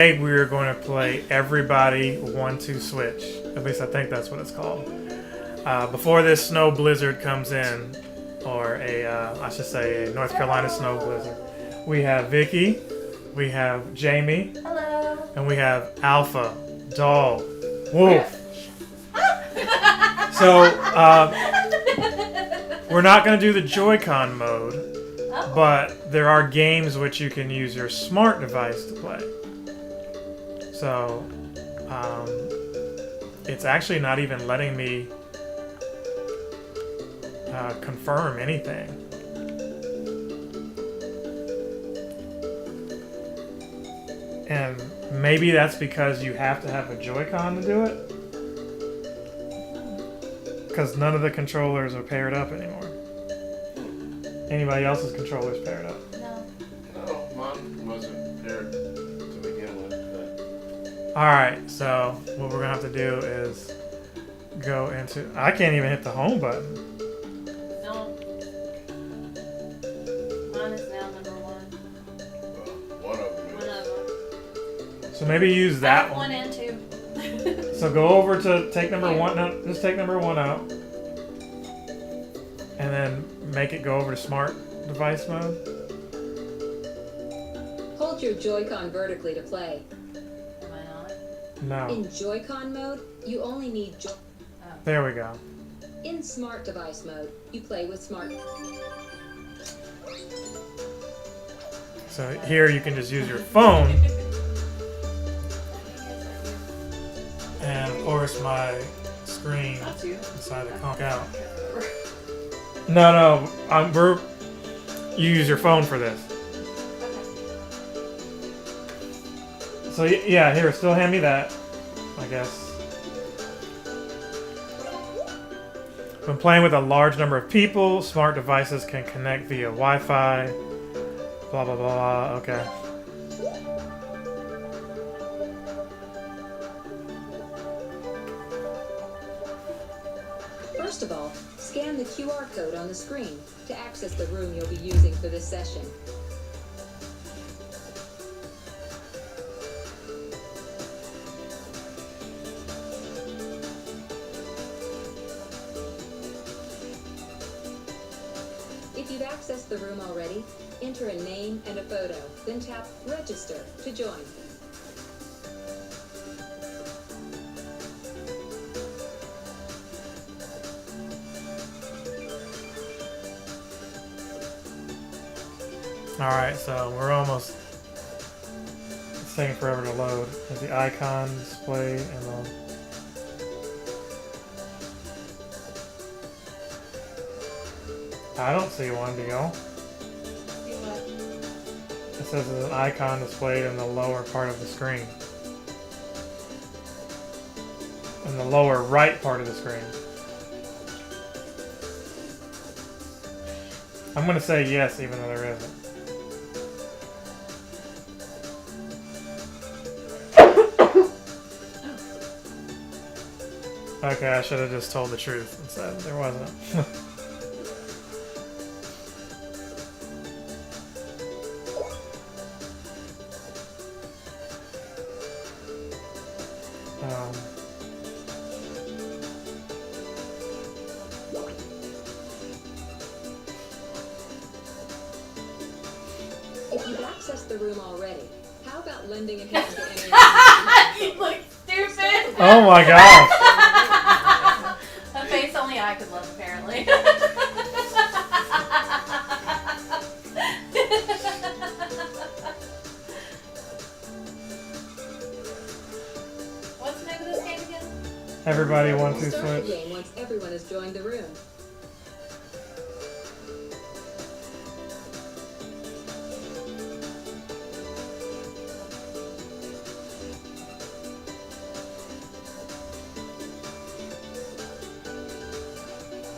Today we are going to play Everybody 1-2 Switch. At least I think that's what it's called. Before this snow blizzard comes in, or I should say a North Carolina snow blizzard, we have Vicky, we have Jamie, hello, and we have Alpha, Doll, Wolf. So we're not going to do the Joy-Con mode, but there are games which you can use your smart device to play. So, it's actually not even letting me confirm anything. And maybe that's because you have to have a Joy-Con to do it. Because none of the controllers are paired up anymore. Anybody else's controllers paired up? no. No, mine wasn't paired to begin with. Alright, so what we're going to have to do is go into... I can't even hit the home button. No. Mine is now number one. One of them. One of them. So maybe use that one one. and two. So go over to take number one. No, just take number one out. And then make it go over to smart device mode. Hold your Joy-Con vertically to play. Am I not? No. In Joy-Con mode, you only need There we go. In smart device mode, you play with smart. So here you can just use your phone. And of course my screen decided to conk out. No, you use your phone for this. So yeah, here, still hand me that, I guess. When playing with a large number of people, smart devices can connect via Wi-Fi. Blah, blah, blah, okay. First of all, scan the QR code on the screen to access the room you'll be using for this session. If you've accessed the room already, enter a name and a photo, then tap Register to join. Alright, so we're almost... It's taking forever to load. There's the icon display and the... I don't see one, do you? See what? It says there's an icon displayed in the lower part of the screen. In the lower right part of the screen. I'm gonna say yes, even though there isn't. Okay, I should have just told the truth and said there wasn't. If you've accessed the room already, how about lending a hand to enter? You look stupid. Oh my gosh! A face only I could love, apparently. What's the name of this game again? Everybody 1-2 Start the switch. game once everyone has joined the room.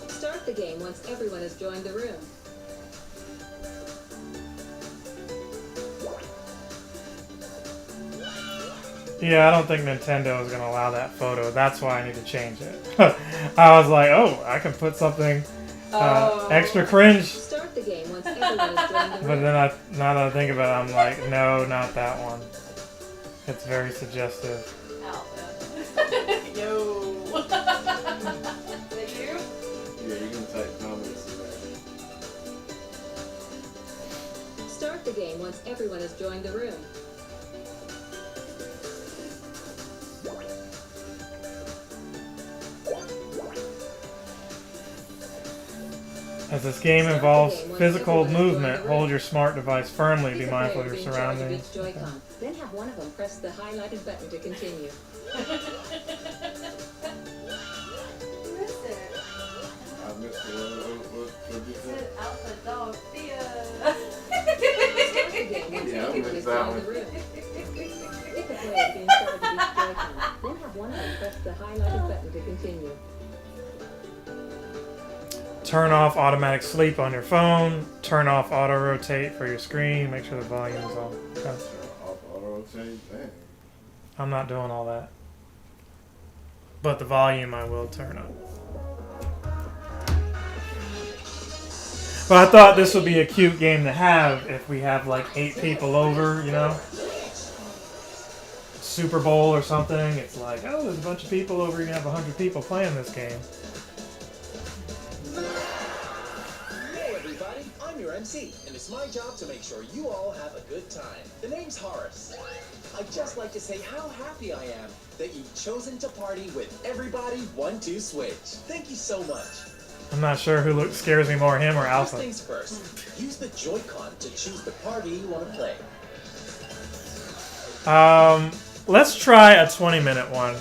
Start the game once everyone has joined the room. Yeah, I don't think Nintendo is going to allow that photo. That's why I need to change it. I was like, oh, I can put something extra cringe. Start the game once everyone has joined the room. But then now that I think about it, I'm like, no, not that one. It's very suggestive. Outfit. Yo. Is that you? Yeah, you can type comments in there. Start the game once everyone has joined the room. As this game involves physical movement, hold your smart device firmly. Be mindful of your surroundings. Joy-Con. Then have one of them press the highlighted button to continue. Who is it? I missed it. What did you Is say? it Alpha Dog Thea? Start the game once Yeah, I everyone missed has that joined one. the room. Pick a player to be in charge of each Joy-Con. Then have one of them press the highlighted button to continue. Turn off automatic sleep on your phone. Turn off auto rotate for your screen. Make sure the volume is on. Okay. Off auto rotate. Dang. I'm not doing all that. But the volume I will turn up. But I thought this would be a cute game to have if we have like 8 people over, you know? Super Bowl or something. It's like, oh, there's a bunch of people over. You can have 100 people playing this game. Hey everybody, I'm your MC, and it's my job to make sure you all have a good time. The name's Horace. I'd just like to say how happy I am that you've chosen to party with Everybody 1-2 Switch. Thank you so much. I'm not sure who scares me more, him or First Alpha. things first, use the Joy-Con to choose the party you want to play. Let's try a 20-minute one,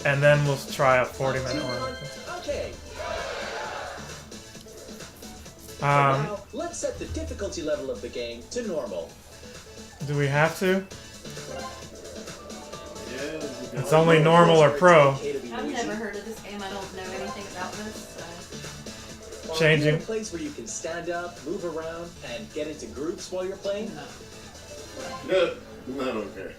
and then we'll try a 40-minute one. Okay. Um, Now, let's set the difficulty level of the game to normal. do we have to? Yeah. It's only normal or pro. I've never heard of this game. I don't know anything about this. So. Are Changing. you in a place where you can stand up, move around, and get into groups while you're playing? No, not okay.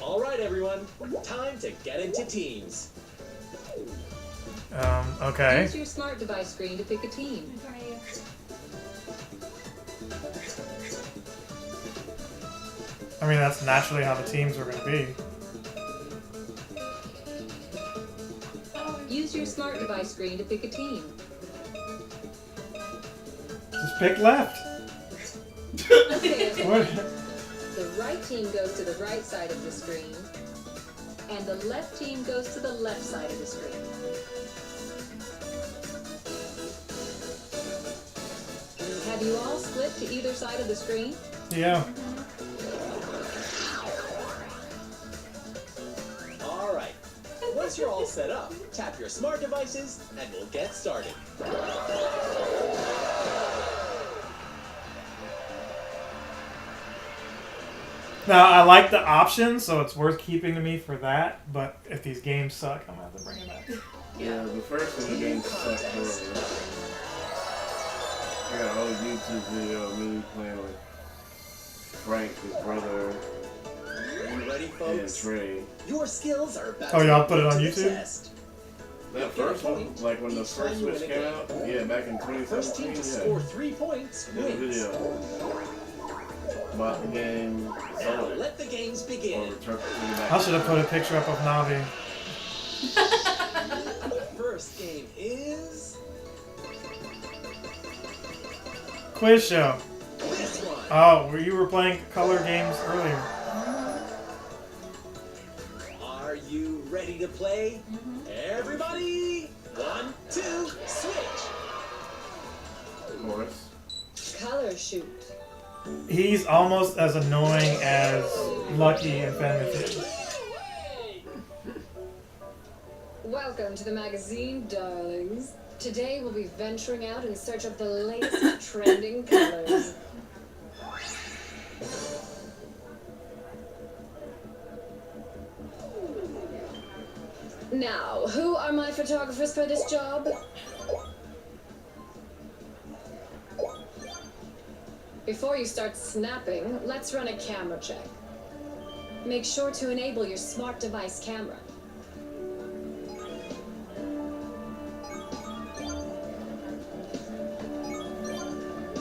All right, everyone. Time to get into teams. Okay. Use your smart device screen to pick a team. In front of you. I mean, that's naturally how the teams are going to be. Use your smart device screen to pick a team. Just pick left. Okay, What? the right team goes to the right side of the screen, and the left team goes to the left side of the screen. Have you all split to either side of the screen? Yeah. All right. Once you're all set up, tap your smart devices, and we'll get started. Now, I like the option, so it's worth keeping to me for that, but if these games suck, I'm going to have to bring it back. Yeah, the first one again sucked horribly. I got an old YouTube video of me playing with Frank, his brother, You ready, and folks? Trey. Your skills are about Oh, to y'all be put it on to the YouTube? test. That first one, like when the first Switch came out, yeah, back in First team 2017, to yeah. score 3 points There's a wins. video about the game, Now sold it, let the games or begin. return it back. I should have put a picture up of Navi. First game is Quiz show. this one. Oh, you were playing color games earlier. Are you ready to play? Everybody, 1, 2, switch. Of course. Color shoot. He's almost as annoying as Lucky and Fenris is. Welcome to the magazine, darlings. Today we'll be venturing out in search of the latest trending colors. Now, who are my photographers for this job? Before you start snapping, let's run a camera check. Make sure to enable your smart device camera.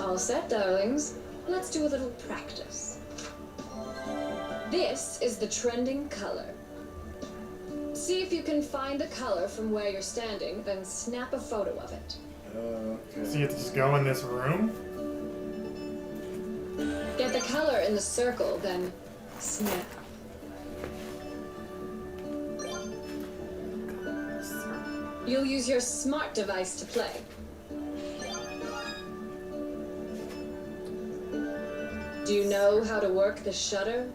All set, darlings. Let's do a little practice. This is the trending color. See if you can find the color from where you're standing, then snap a photo of it. Okay. So you have to just go in this room? Get the color in the circle, then snap. You'll use your smart device to play. Do you know how to work the shutter?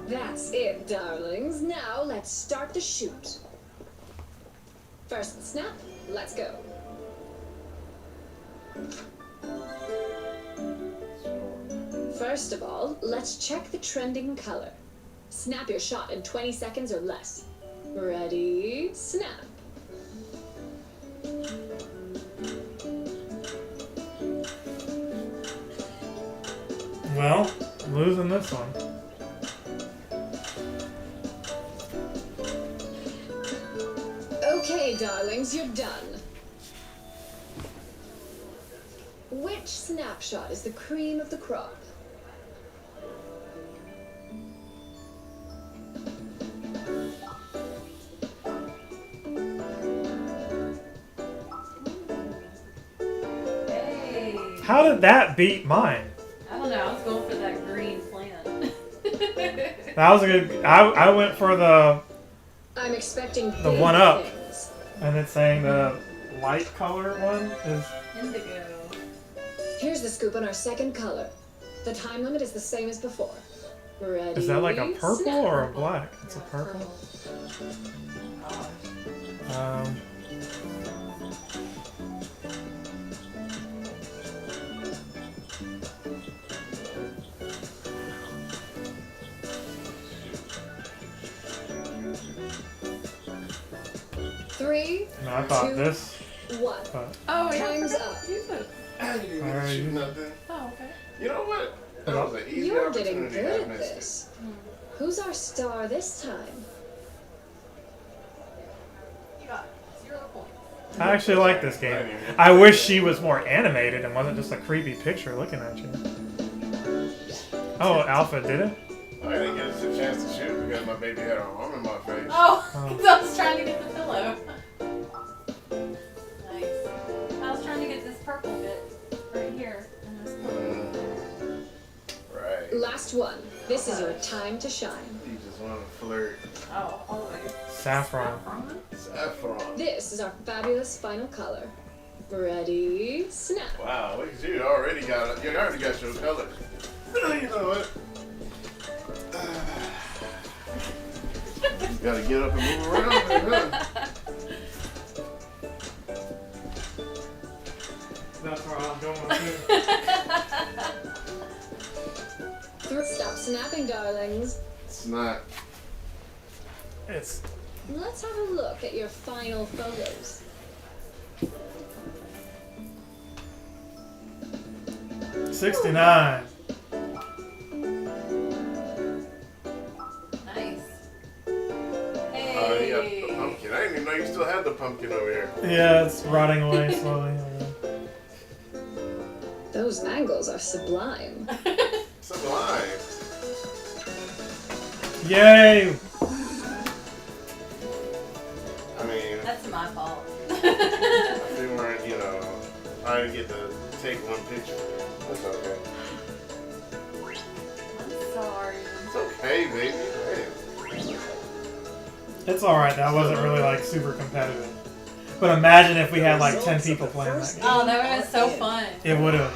That's it, darlings. Now let's start the shoot. First snap, let's go. First of all, let's check the trending color. Snap your shot in 20 seconds or less. Ready, snap. Well, I'm losing this one. Okay, darlings, you're done. Which snapshot is the cream of the crop? Hey. How did that beat mine? I don't know. I was going for that green plant. That was a good. I went for the I'm expecting The big one up. things. and it's saying the light color one is. Indigo. Here's the scoop on our second color. The time limit is the same as before. Ready? Is that like a purple snap. or a black? It's a purple. Um, Three, no, I thought Two. this. one. But Oh, yeah. Time's I forgot up. to use it. I didn't even Alright. shoot nothing. Oh, okay. You know what? That was an easy You're getting opportunity. good I at missed this. Who's our star this time? You got 0 points. I actually like this game. I wish she was more animated and wasn't just a creepy picture looking at you. Oh, Alpha did it? it. I didn't get a chance to shoot because my baby had her arm in my face. Oh, Oh. I was trying to get the pillow. Nice. I was trying to get this purple bit right here. And this pillow. Right. Last one. This is your time to shine. You just want to flirt. Oh, always. Saffron. Saffron. This is our fabulous final color. Ready, snap. Wow, look at you. You already got your colors. You know what? You gotta get up and move around. Huh? That's where I'm going too. Stop snapping, darlings. It's not. It's Let's have a look at your final photos. $69. Nice. You Hey. got the pumpkin. I didn't even know you still had the pumpkin over here. Yeah, it's rotting away slowly. Those angles are sublime. Sublime. Yay! I mean, That's my fault. if we weren't, I didn't get to take one picture. That's okay. I'm sorry. It's okay, baby. Hey. It's alright, that wasn't really like super competitive. But imagine if we had like 10 people playing that game. Oh, that would have been so fun. It would have.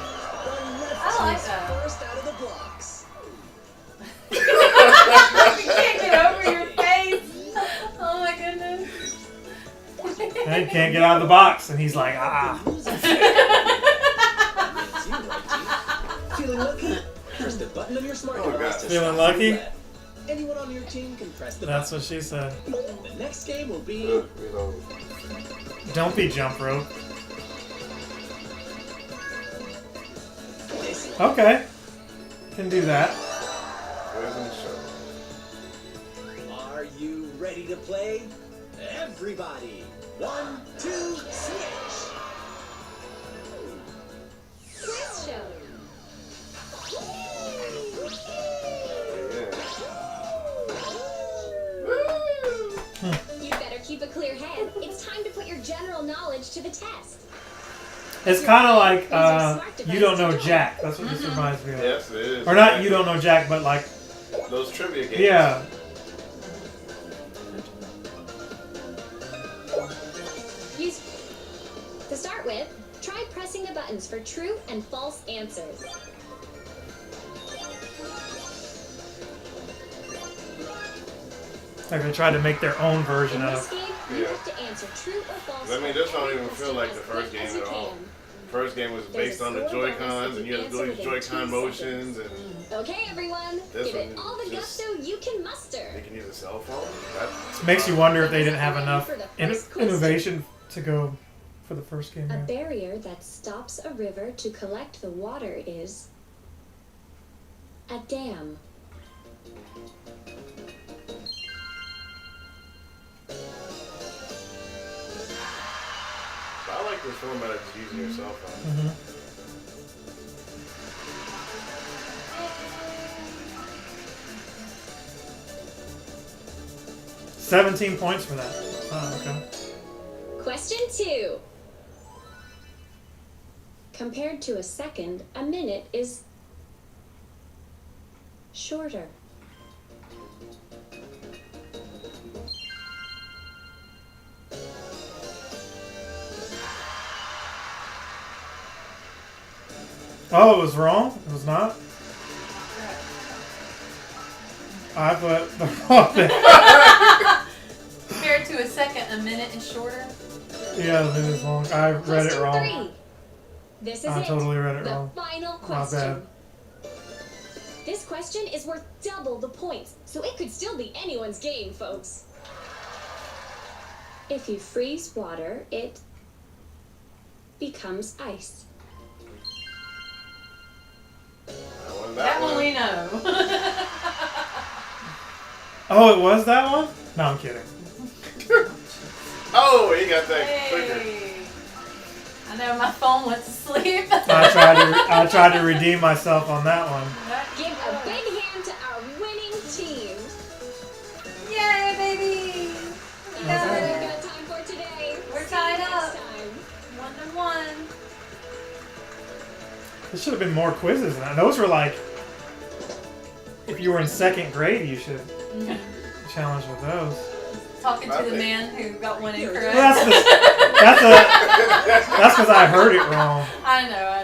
I like that. First out of the blocks. You can't get over your face. Oh my goodness. He can't get out of the box, and he's like, ah. Feeling lucky? Press the button on your smart Oh, device God. to Feeling start lucky? roulette. Anyone on your team can press the That's button. what she said. The next game will be Reload. Don't be jump rope. this. Okay. Can do that. Where's the show? Are you ready to play? Everybody, 1, 2, switch. knowledge to the test. It's kind of like You Don't Know Jack. That's what this reminds me of. Yes, it is. Or not You Don't Know Jack, but like... Those trivia games. Yeah. To start with, try pressing the buttons for true and false answers. Like they tried to make their own version In of... this game, you have to answer true or false. I mean, this don't even as feel like the quick first game as you at all. can. First game was based on the Joy-Cons, and you had to do these Joy-Con motions, and Okay, everyone, This give it one all the just- gusto you can muster. they can use a cell phone. That Makes you wonder if they didn't have enough For the first question. innovation to go for the first game. A Yeah. barrier that stops a river to collect the water is a dam. I like this format of just using your cell phone. Mm-hmm. 17 points for that. Oh, okay. Question 2. Compared to a second, a minute is shorter. Oh, it was wrong? It was not? I put the wrong thing. Compared to a second, a minute is shorter. Yeah, it is long. I read it Question wrong. 3. This is I it. totally read it the wrong. final My question. bad. This question is worth double the points, so it could still be anyone's game, folks. If you freeze water, it becomes ice. That one we know. Oh, it was that one? No, I'm kidding. Oh, he got that quicker. Hey. I know my phone went to sleep. I tried to redeem myself on that one. Give a big hand to our winning team. Yay, baby! We That's all got we've it. got time for today. We're See you tied next up. time. 1-1. There should have been more quizzes than that. Those were like, if you were in second grade, you should challenge with those. Talking to I the think- man who got one Well, incorrect. that's because I heard it wrong. I know.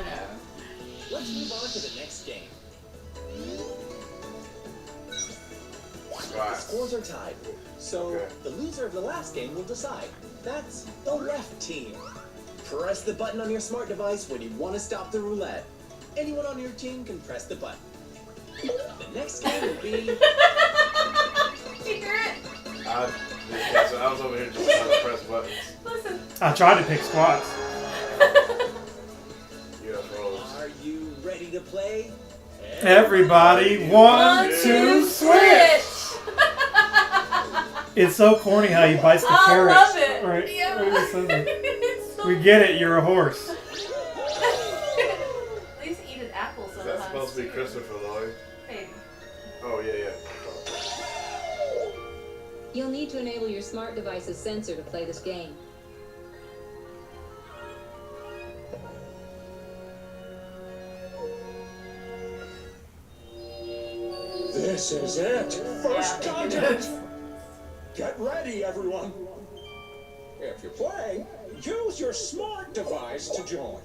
Let's move on to the next game. Right. Scores are tied, so Okay. the loser of the last game will decide. That's the left team. Press the button on your smart device when you want to stop the roulette. Anyone on your team can press the button. The next game will be... Did you hear it? So I was over here just trying to press buttons. Listen. I tried to pick squats. UFOs. Are you ready to play? Everybody, 1, 2, switch! It's so corny how he bites the I carrots. love it. Right, Yeah. right, he says it. It's so- We get it, you're a horse. At least eat an apple Is sometimes. that supposed to be too. Christopher Lloyd? Maybe. Oh, yeah. You'll need to enable your smart device's sensor to play this game. This is it. First Yeah, contact. Get ready, everyone. If you're playing, use your smart device to join.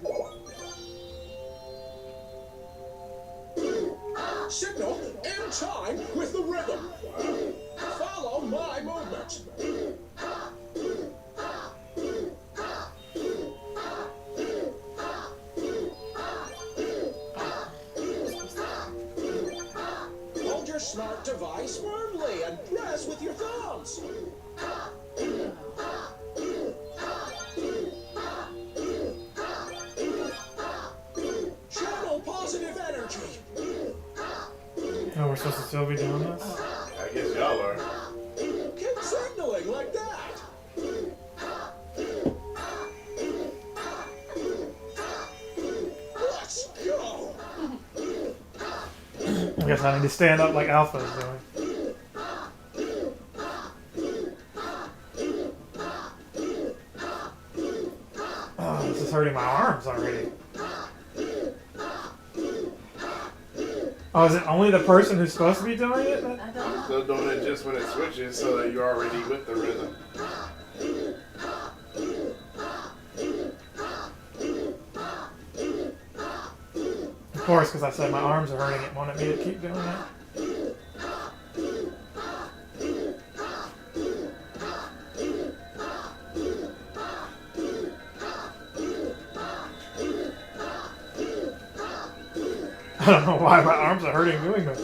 Signal in time with the rhythm. Follow my movements. Hold your smart device firmly and press with your thumbs. Channel positive energy. Oh, we're supposed to still be doing this? I guess y'all are. Keep signaling like that. Let's go. I guess I need to stand up like Alpha is doing. Oh, this is hurting my arms already. Oh, is it only the person who's supposed to be doing it? I don't know. So doing it just when it switches so that you're already with the rhythm. Of course, because I said my arms are hurting, it wanted me to keep doing it. I don't know why my arms are hurting doing this.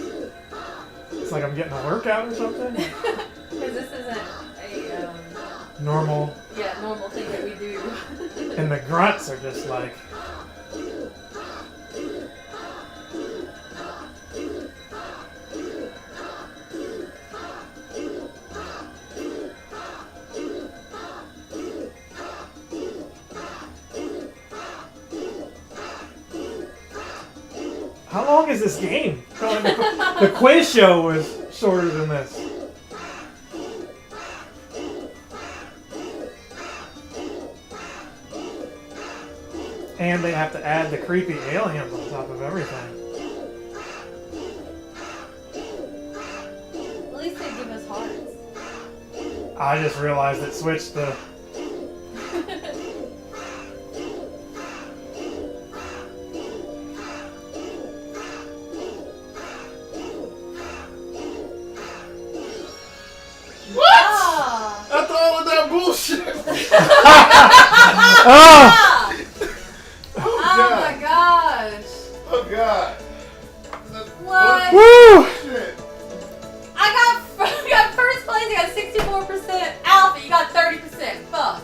It's like I'm getting a workout or something. Because this isn't a Normal. normal thing that we do. And the grunts are just like... How long is this game? The quiz show was shorter than this. And they have to add the creepy aliens on top of everything. At least they give us hearts. I just realized it switched the... Ah! After all of that bullshit! Oh! Oh my gosh! Oh god! What? Woo! Shit! I got first place. I got 64%. Alpha, you got 30%. Fuck.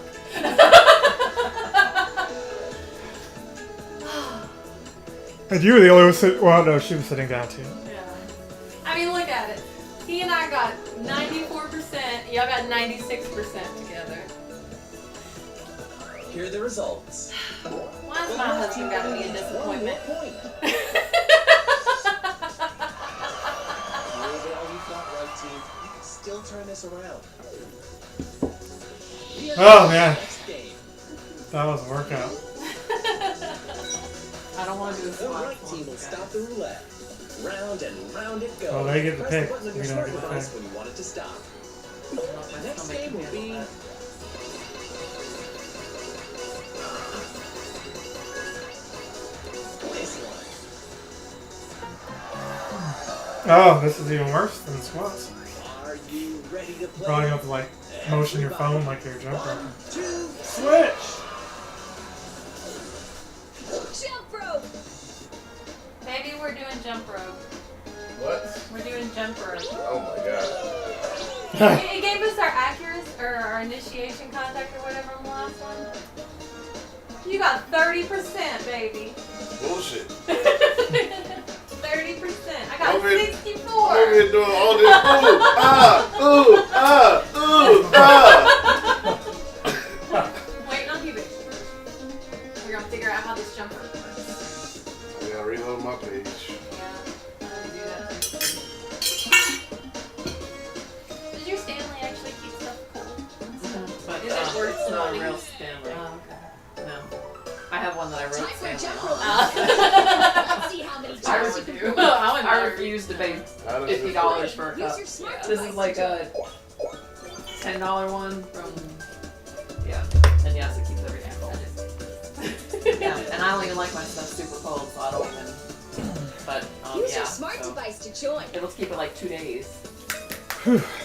And you were the only one sitting... Well, no, she was sitting down too. Yeah. I mean, look at it. He and I got 94%. Y'all got 96% together. Here are the results. Why's my husband got to be a disappointment? Point. All you thought right, team. You can still turn this around. Oh, man. Next game. That was a workout. I don't want to do a The slide. right team will stop the roulette. Round and round it goes. Oh, they get the Press pick. the button on your We don't smart get the device pick. when you want it to stop. The next game will be this one. Oh, this is even worse than squats. Are you ready to play? Probably have to like motion your phone like you're jumping. 1, 2, Switch! Jump rope! Maybe we're doing jump rope. What? We're doing jump rope. Oh my god. It gave us our accuracy or our initiation contact or whatever on the last one. You got 30%, baby. Bullshit. 30%. I got Over here- 64. Over here doing all this. Ooh, ah. Waiting on you, baby. We're gonna figure out how this jump rope works. I gotta reload my page. Yeah, I'm gonna do that too. Does your Stanley actually keep stuff cool? But Is it worth it's not a money? real Stanley. Oh, okay. No. I have one that I wrote Time for a Stanley jump on. rope. Let's see how many I jumps you would can do. pull. I refuse to pay How does this $50 work? for a Use cup. your smart This device is like to a $10 one from, yeah, and yes, it keeps everything cold. Yeah, and I don't even like my stuff super cold, so I don't even, but, Use yeah, your smart so device to join. it'll keep it like 2 days.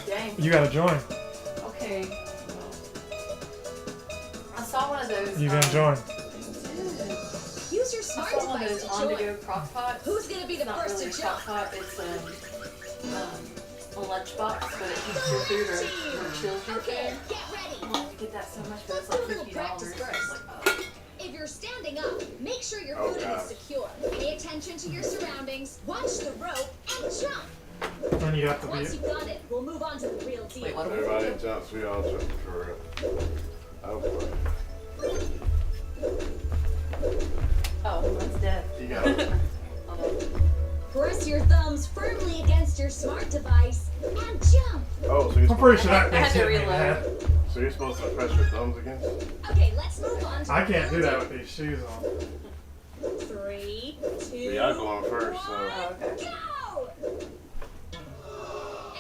Dang. You gotta join. Okay. I saw one of those. You gonna join. Use your I smart saw one of device those to on-to-go join. crock pots. Who's gonna be the It's not first really to a crock jump? pot. It's a lunchbox, but it keeps your food or chills your Okay, food. get ready. I wanted to get that so much, but it's like Let's do a little $50. practice I was first. like, oh. If you're standing up, make sure your Oh, footing God. is secure. Pay attention to your surroundings, watch the rope, and jump. Then you have to Once be... you've got it, we'll move on to the real deal. Wait, what do we Everybody do? jumps, we all jump for real. Oh boy. Oh, that's dead. You got it. Press your thumbs firmly against your smart device and jump. Oh, so you're I'm pretty supposed, sure that I had thing's to hitting me in the reload. head. so you're supposed to press your thumbs again? Okay, let's move on onto I the can't do that building. with these shoes on. 3, 2, Y'all going first, so. Oh, okay. go!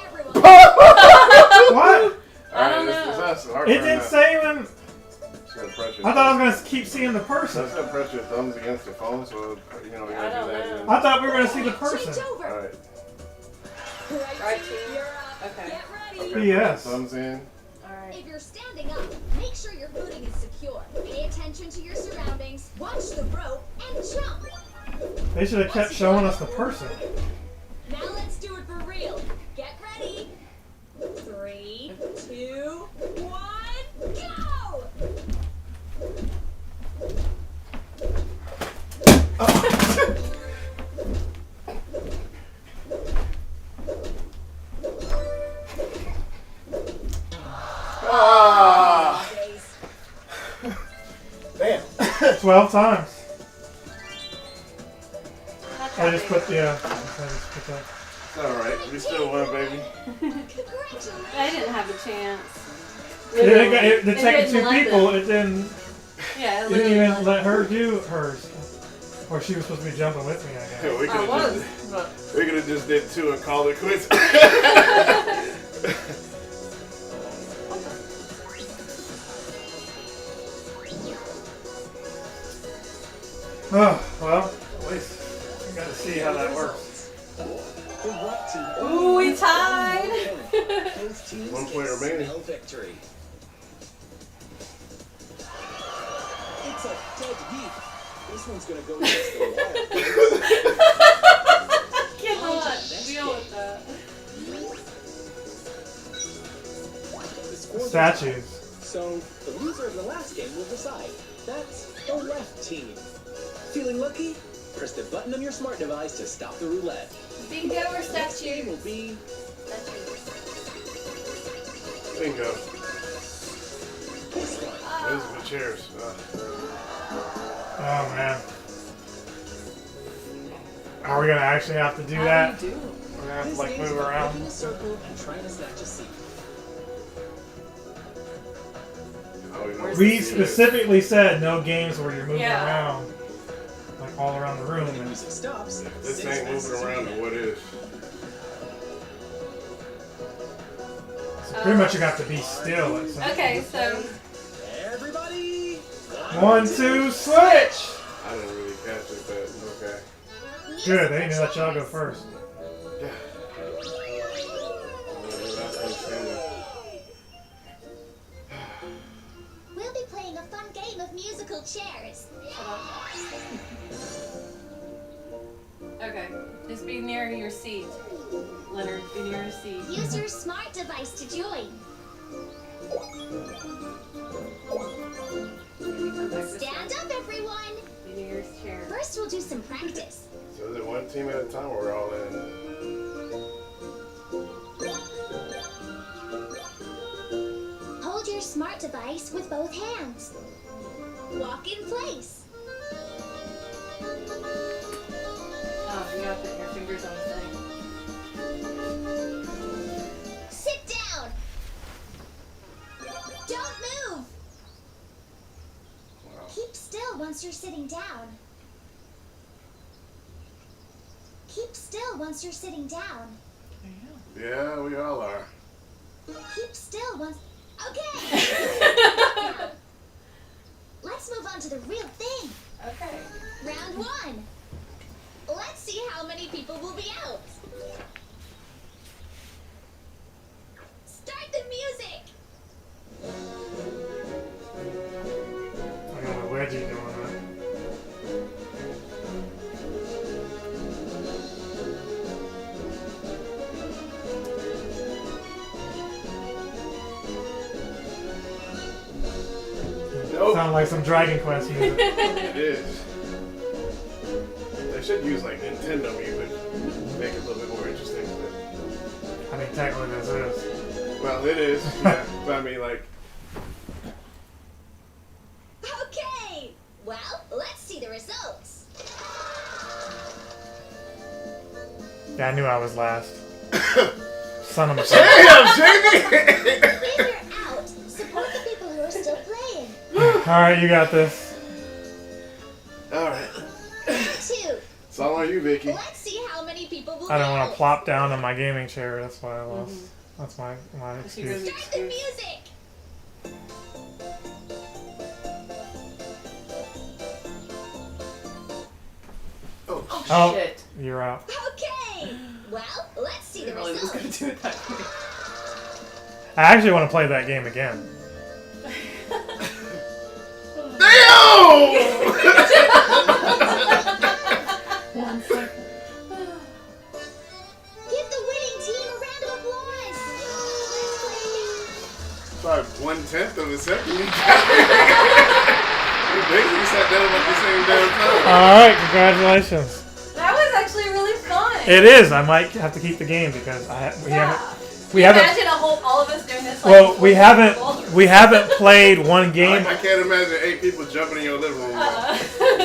Everyone, What? I don't Alright, know. it's our It turn didn't now. say when. Just gonna press your I thought I was gonna keep seeing the person. Just gonna press your thumbs against the phone, so you know we I gotta don't do that. know. Then. I thought we were gonna see the person. change over. Alright. Right, team, you're up. Okay. Get ready. Okay. Put Yes. your thumbs in. Alright. If you're standing up, make sure your footing is secure. Pay attention to your surroundings, watch the rope, and jump. They should have kept showing us the person. Now let's do it for real. Get ready. 3, 2, 1, go! Ah! Damn. 12 times. That's I just put the. I just put that. It's alright. We still win, baby. Congratulations. I didn't have a chance. The It second didn't two let people, them. it didn't. Yeah, It it didn't literally even let- let her do hers. Or she was supposed to be jumping with me, I guess. We I could was, have but we could have just did 2 and called it quits. Oh, well, at least we got to see how that works. The right team. Ooh, we tied. Both teams 1 point get remaining. spell victory. It's a dead heat. This one's gonna go against the wild. cannot deal with that. The scores are Statues. So, the loser of the last game will decide. That's the left team. Feeling lucky? Press the button on your smart device to stop the roulette. Bingo or Next game statue? will be Bingo. this one. Those are the chairs. Oh, man. Are we going to actually have to do How that? do you do? We're going to have This to, like, game's move about around. making a circle and trying to snatch a seat. Oh, you know Where's what We it is. specifically said no games where you're moving Yeah. around. Like, all around the room. When the And music stops, This sit ain't as fast moving as you around, can. but what is? pretty much you have to be still. At some Okay, so Everybody! 1, 2, switch! I didn't really catch it, but okay. Good, they didn't let y'all go first. Yeah. That's understanding. We'll be playing a fun game of musical chairs. okay, just be near your seat, Leonard. Be near your seat. Use your smart device to join. Stand up, everyone. Be near your chair. First, we'll do some practice. So is it 1 team at a time or we're all in? Hold your smart device with both hands. Walk in place. Oh, you gotta put your fingers on the thing. Sit down. Don't move. Wow. Keep still once you're sitting down. Keep still once you're sitting down. Yeah, we all are. Keep still once. Okay. Let's move on to the real thing. Okay. Round 1. Let's see how many people will be out. Start the music. I got a wedgie doing that. Nope. Sound like some Dragon Quest music. It is. They should use like Nintendo music. Make it a little bit more interesting. I mean, technically this is. But, well, it is. Yeah. But I mean, like, Okay. Well, let's see the results. Yeah, I knew I was last. Son of a bitch. damn, Jamie! If you're out, support the people who are still playing. Alright, you got this. Alright. 2. It's all on you, Vicky. Let's see how many people will I don't want guess. to plop down on my gaming chair, that's why I lost. That's my She excuse. goes, Start the music. Oh, Oh, shit. you're out. Okay. Well, let's see I the didn't realize it was results. gonna do it that quick. I actually want to play that game again. damn! 1 second. Give the winning team a round of applause. About 1/10 of a second. We basically sat down about the same damn time. Alright, congratulations. That was actually really fun. It is. I might have to keep the game because we haven't Imagine all of us doing this. Like, well, before we haven't people. we haven't played one game. I can't imagine 8 people jumping in your living room.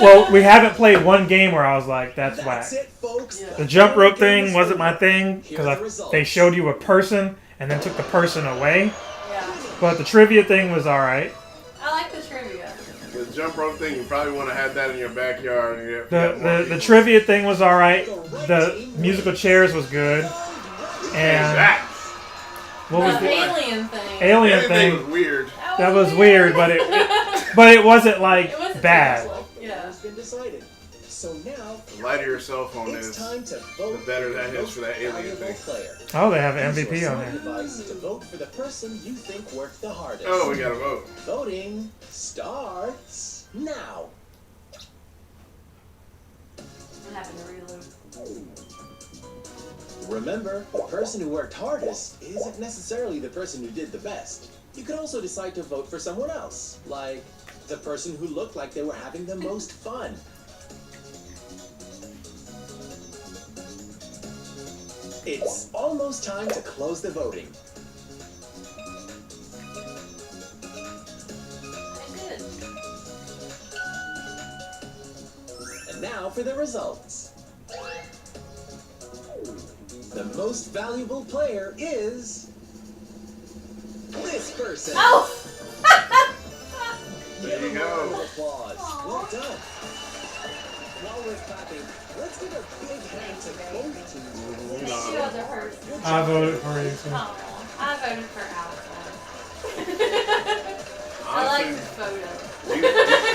Well, we haven't played one game where I was like, that's whack. That's it, folks. Yeah. The jump rope thing wasn't my thing Here are the because results. they showed you a person and then took the person away. Yeah. But the trivia thing was alright. I like the trivia. The jump rope thing, you probably want to have that in your backyard. And you have The trivia thing was alright. The musical chairs was good. And that. what was The the alien thing. alien Everything was thing? weird. That was weird, but it wasn't like It wasn't bad. terrible. Yeah. Has been decided. So now The lighter your cell phone it's is, time to vote the better that for is for that alien valuable thing. player. Oh, they have an Use MVP your on smart there. device to vote for the person you think worked the hardest. Oh, we gotta vote. Voting starts now. I'm having to reload. Remember, the person who worked hardest isn't necessarily the person who did the best. You could also decide to vote for someone else, like the person who looked like they were having the most fun. It's almost time to close the voting. And now for the results. The most valuable player is this person. Oh! There you Give a round of go. applause. Well done. While we're clapping, let's give a big hand to both teams. She was a person. I voted for you. So. Oh, I voted for Alex. I like his photo.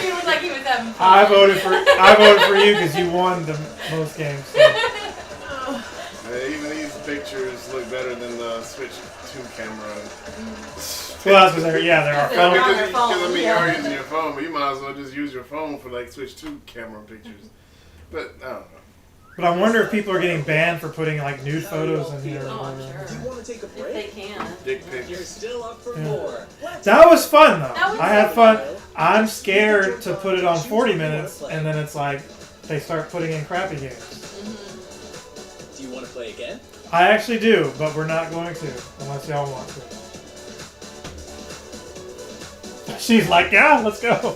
He was like he was having fun. I voted for you because you won the most games. So. Even these pictures look better than the Switch 2 camera. Well, that's because yeah, there are They're phones. on their Because I phone, mean, yeah. you're using your phone, but you might as well just use your phone for like Switch 2 camera pictures. But I don't know. But I wonder if people are getting banned for putting like nude photos in here. Oh, I'm Do you sure. want to take a If they break? can. Dick You're pics. still up for Yeah. more. Let's That was fun though. That was I had fun. fun. I'm scared to put it on 40 minutes and then it's like they start putting in crappy games. Do you want to play again? I actually do, but we're not going to unless y'all want to. She's like, yeah, let's go.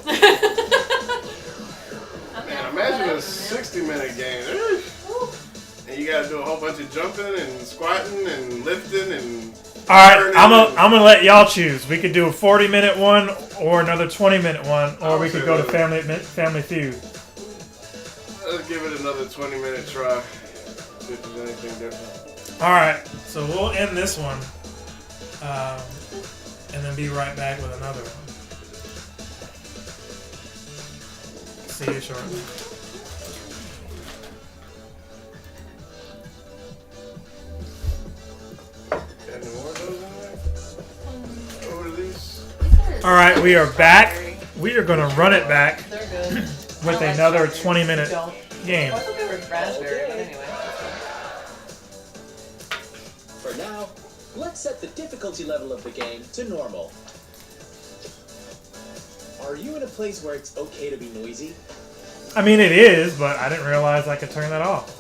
Man, imagine a 60-minute game. And you gotta do a whole bunch of jumping and squatting and lifting and. All right, turning I'm and- gonna let y'all choose. We could do a 40-minute one or another 20-minute one, or I'll we could say go to that. Family Feud. Let's give it another 20-minute try. See if there's anything different. All right, so we'll end this one, and then be right back with another one. See you shortly. Got any more of those in there? Over these? All right, we are back. We are gonna run it back They're good. with I like another strawberries. 20-minute Don't. game. I thought they were raspberry, but anyway. For now, let's set the difficulty level of the game to normal. Are you in a place where it's okay to be noisy? I mean, it is, but I didn't realize I could turn that off.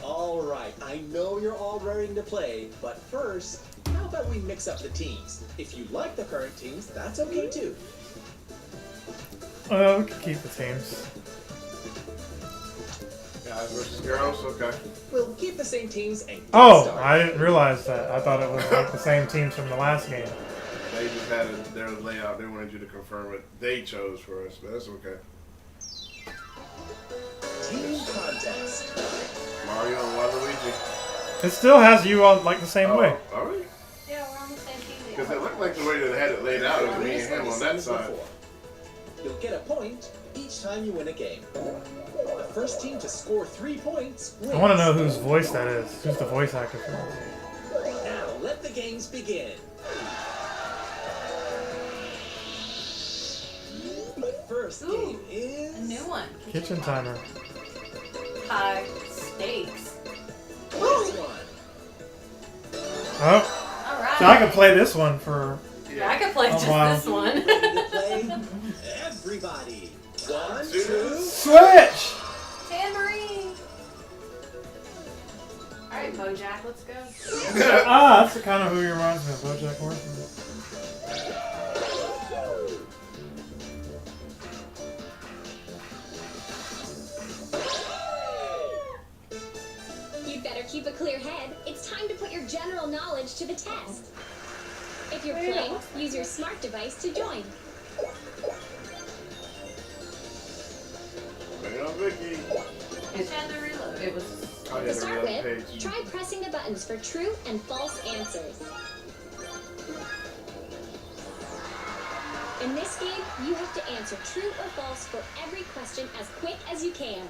All right. I know you're all raring to play, but first, how about we mix up the teams? If you like the current teams, that's okay too. We can keep the teams. Guys versus girls, okay. We'll keep the same teams and get Oh, started. I didn't realize that. I thought it was like the same teams from the last game. They just had their layout. They wanted you to confirm what they chose for us, but that's okay. Team contest. Mario and Waluigi. It still has you all like the same way. All right. Yeah, we're on the same team. Because it looked like the way that they had it laid out, it was me and Just him like on the that scenes side. before. You'll get a point each time you win a game. The first team to score 3 points wins. I want to know whose voice that is. Who's the voice actor for that? Now let the games begin. The first game is A new one. Kitchen timer. High stakes. this one. Oh, All right. so I could play this one for. Yeah, I could play just wow. this one. Ready to play? Everybody. 1, 2. Switch! Tambourine. All right, Bojack, let's go. Ah, that's the kind of who he reminds me of, BoJack Horseman. You'd better keep a clear head. It's time to put your general knowledge to the test. If you're playing, use your smart device to join. Bring it on, Vicky. It's had to reload. It was. Oh, yeah, To the start real with, page. try pressing the buttons for true and false answers. In this game, you have to answer true or false for every question as quick as you can.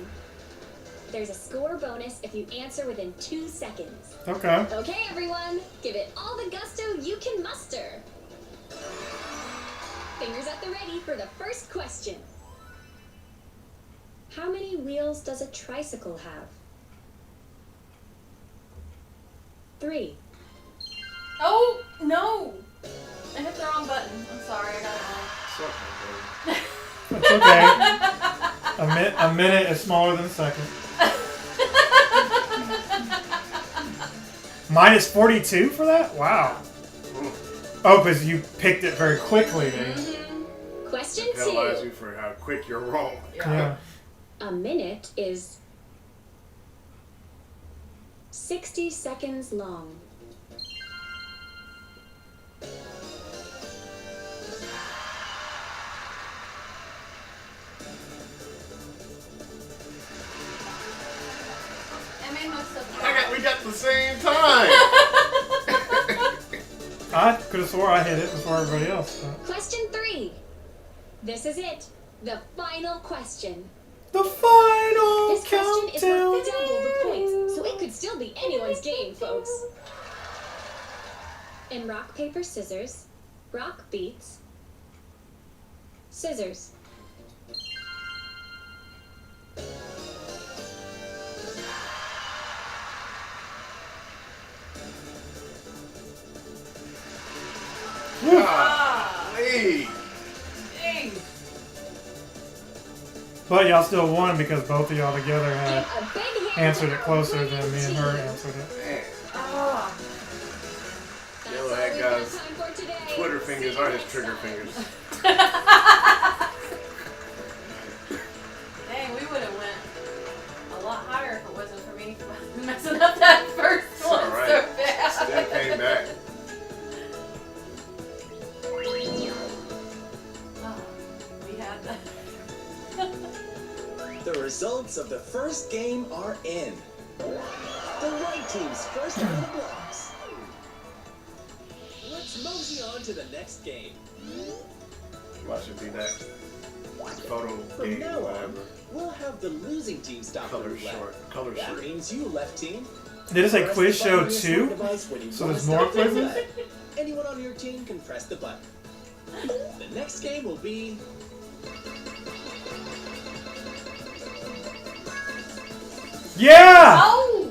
There's a score bonus if you answer within 2 seconds. Okay. Okay, everyone, give it all the gusto you can muster. Fingers at the ready for the first question. How many wheels does a tricycle have? 3. Oh, no. I hit the wrong button. I'm sorry, I got it wrong. Suck my It's okay. A minute is smaller than a second. Minus 42 for that? Wow. Oh, because you picked it very quickly. Question brain. Penalize 2. you for how quick you're wrong. Yeah. A minute is 60 seconds long. I made myself We got the same time. I could have swore I hit it before everybody else. But. Question 3. This is it. The final question. The final This question is countdown. worth double the points, so it could still be anyone's game, folks. In rock, paper, scissors, rock beats scissors. Hey. Dang. But y'all still won because both of y'all together Give had a big hand answered to it our closer winning than me and her team. answered it. Man. Oh. That's Yellow all hat we've got guys. time for today. Twitter See fingers you aren't his next trigger time. fingers. Dang, we would have went a lot higher if it wasn't for me messing up that first one All right. so bad. Still came back. Oh, we had that. The results of the first game are in. The right team's first out of the blocks. Let's mosey on to the next game. Watch it be that photo From game now or on, whatever. we'll have the losing team stop the Color roulette. short. Color That short. means you, left team. Did it say press quiz the show button on your 2? smart device when you So wanna there's more start the quizzes? roulette. Anyone on your team can press the button. The next game will be Yeah! Oh!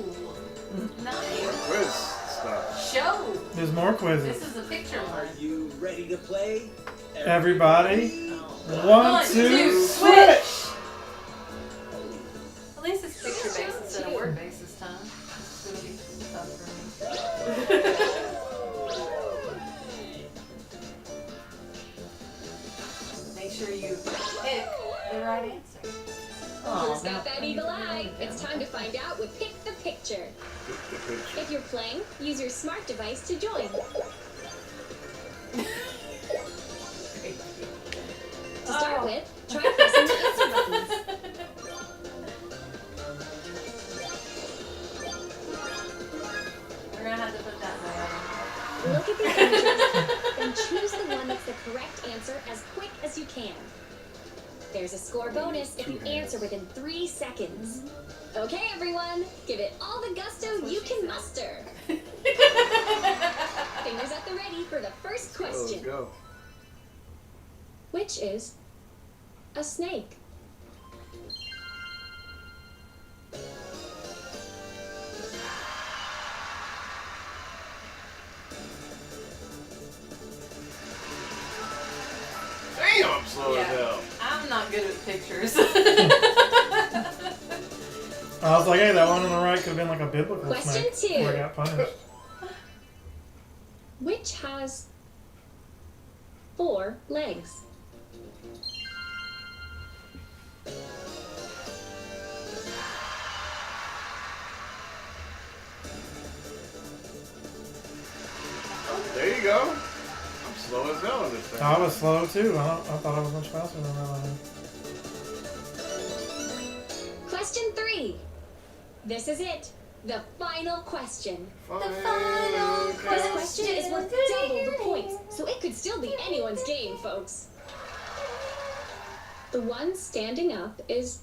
Nice. Quiz stuff. Show. There's more This quizzes. is a picture Are one. you ready to play? Everybody. One, 1, 2, two, switch! At least it's picture based instead of word based this time. It's gonna be tough for me. Make sure you pick the right answer. Oh, Who's got that eagle eye? It's time to find out with Pick the Picture. If you're playing, use your smart device to join. To start with, try pressing the answer buttons. We're gonna have to put that there. Look at the images, then choose the one that's the correct answer as quick as you can. There's a score bonus if you answer within 3 seconds. Okay, everyone, give it all the gusto you can muster. Fingers at the ready for the first Let's question. go. Which is a snake? Damn, I'm slow as hell. I'm not good with pictures. I was like, hey, that one on the right could have been like a biblical Question snake. 2. Where I got punished. Which has 4 legs? There you go. I'm slow as hell on this thing. I was slow too. I thought I was much faster than that. Question 3. This is it. The final question. Final This question is worth double the points, so it could still be anyone's game, folks. The one standing up is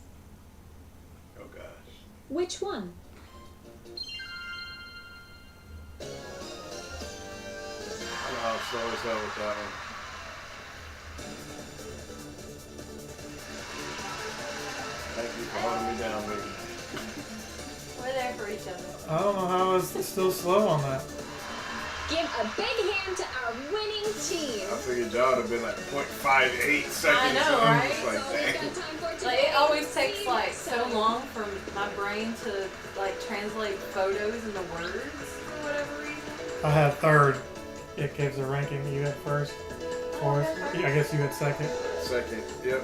Oh gosh. which one? I know I'm slow as hell with that one. Thank you for holding me down, baby. We're there for each other. I don't know how I was still slow on that. Give a big hand to our winning team. I figured y'all would have been like 0.58 seconds. I know, so I'm right? just like, That's all we've dang. got time for Like, today. it always takes like so long for my brain to like translate photos into words for whatever reason. I had third. It gives a ranking. You had first, fourth. I guess you had second. Second, yep.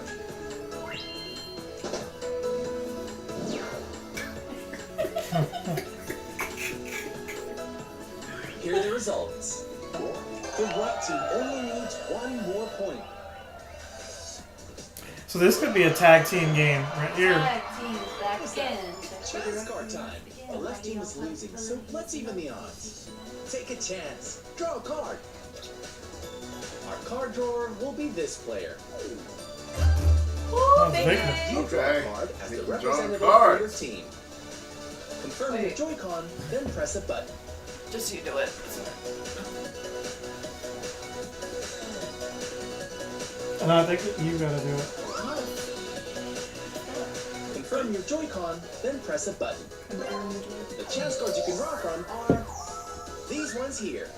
Here are the results. The right team only needs 1 more point. So this could be a tag team game right here. Tag teams back again. Chance card time. The left team is losing, so let's even the odds. Take a chance. Draw a card. Our card drawer will be this player. Oh, it's big. You draw a Okay. card as the Drawing representative for cards. your team. Confirm your Wait. Joy-Con, then press a button. Just you do it. And I think that you gotta do it. Confirm your Joy-Con, then press a button. The chance cards you can draw from are these ones here.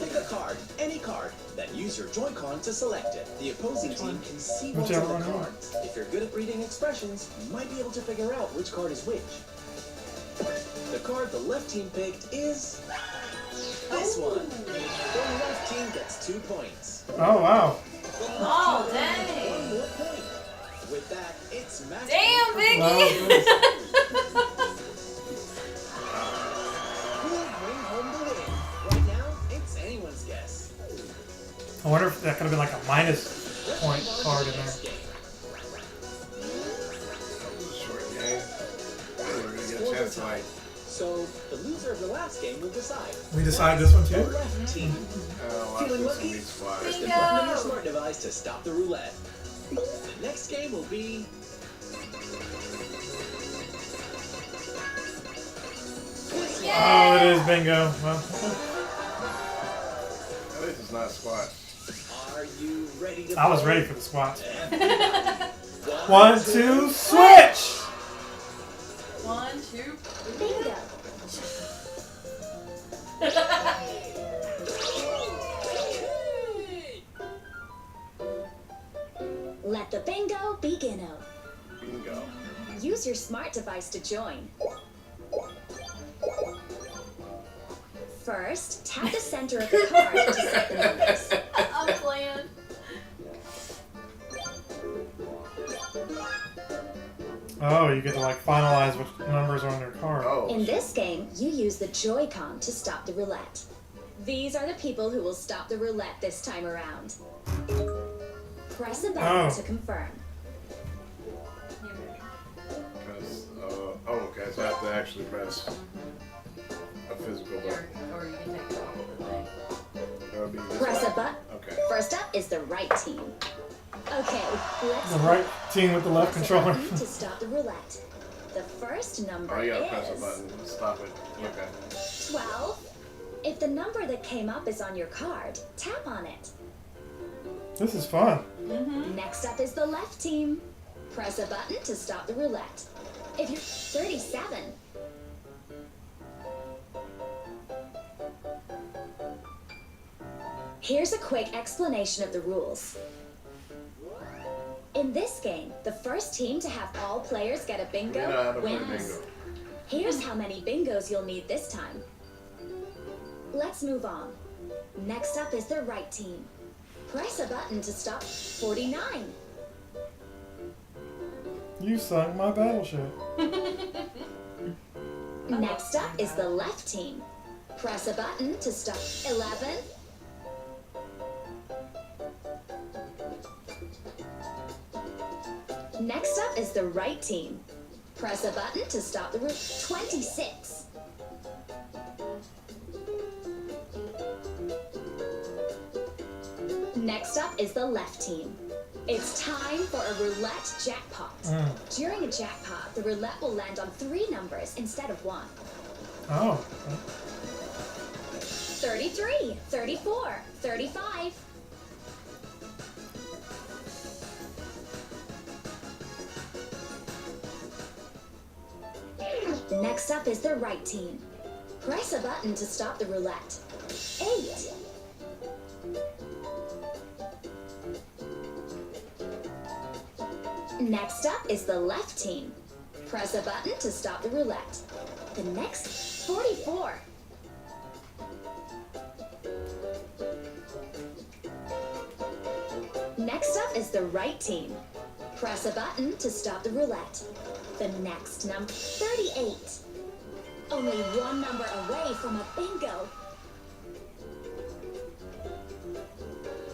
Pick a card, any card, then use your Joy-Con to select it. The opposing team can see what's Whichever on the one you want. cards. If you're good at reading expressions, you might be able to figure out which card is which. The card the left team picked is this one. The left team gets 2 points. Oh wow. Oh, One dang. more point. With that, it's match Damn, point. Wow. Vicky! Who'll bring home the win? Right now, it's anyone's guess. I wonder if that could have been like a minus Let's point move on to card the in next there. game. Short game. We're gonna get a Scores chance are tied. tonight. So the loser of the last game will decide. We decide this one The too? left team. Watch Feeling this lucky? one be squad. Press the Bingo! button on your smart device to stop the roulette. The next game will be this one. Oh, it is bingo. Well, At least it's not squat. Are you ready to I was play? ready for the squats. One, 1, 2, switch! 1, 2. Bingo. Let the bingo begin. Bingo. Use your smart device to join. First, tap the center of the card to set the numbers. I'm playing. Oh, you get to like finalize which numbers are on your card. Oh. In this game, you use the Joy-Con to stop the roulette. These are the people who will stop the roulette this time around. Press a button to confirm. Because, okay, so I have to actually press a physical button. Or you can take it off the thing. That would be this Press way. a button. Okay. First up is the right team. Okay, let's The right team with the left press a controller. button to stop the roulette. The first number Oh, you gotta is press a button to stop it. Okay. 12. If the number that came up is on your card, tap on it. This is fun. Next up is the left team. Press a button to stop the roulette. If you're 37. Here's a quick explanation of the rules. In this game, the first team to have all players get a You know how bingo to play wins. bingo. Here's how many bingos you'll need this time. Let's move on. Next up is the right team. Press a button to stop 49. You sunk my battleship. Next up is the left team. Press a button to stop 11. Next up is the right team. Press a button to stop the 26. Next up is the left team. It's time for a roulette jackpot. During a jackpot, the roulette will land on 3 numbers instead of 1. Oh. 33, 34, 35. Next up is the right team. Press a button to stop the roulette. 8. Next up is the left team. Press a button to stop the roulette. The next 44. Next up is the right team. Press a button to stop the roulette. The next number 38. Only 1 number away from a bingo.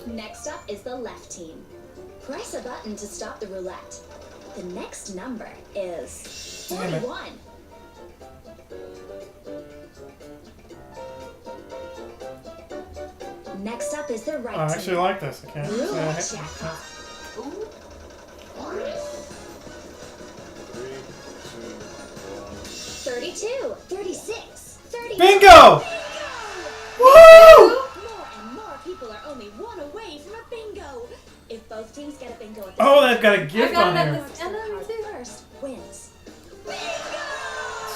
Next up is the left team. Press a button to stop the roulette. The next number is Damn it. 41. Next up is the right I team. actually like this. I can't say I Roulette hate jackpot. Ooh. 3, 2, 1. 32, 36, 30. Bingo! Woo! More and more people are only 1 away from a bingo. If both teams get a bingo at the Oh, same they've got a time, gift got on it at here. the- whoever the card first wins.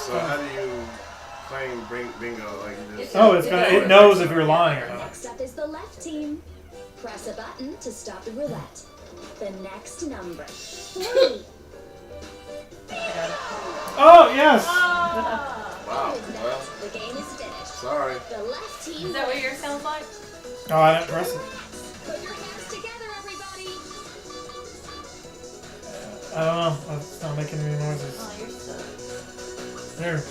So how do you claim bingo? Like you just... Oh, it knows if you're lying or not. Next up is the left team. Press a button to stop the roulette. The next number 3. Oh, yes! Wow. Well, The game is finished. sorry. The left team. Is that what yours sounds like? Oh, I didn't press it. Put your hands together, everybody. I don't know. It's not making any noises. Oh, you're so. There.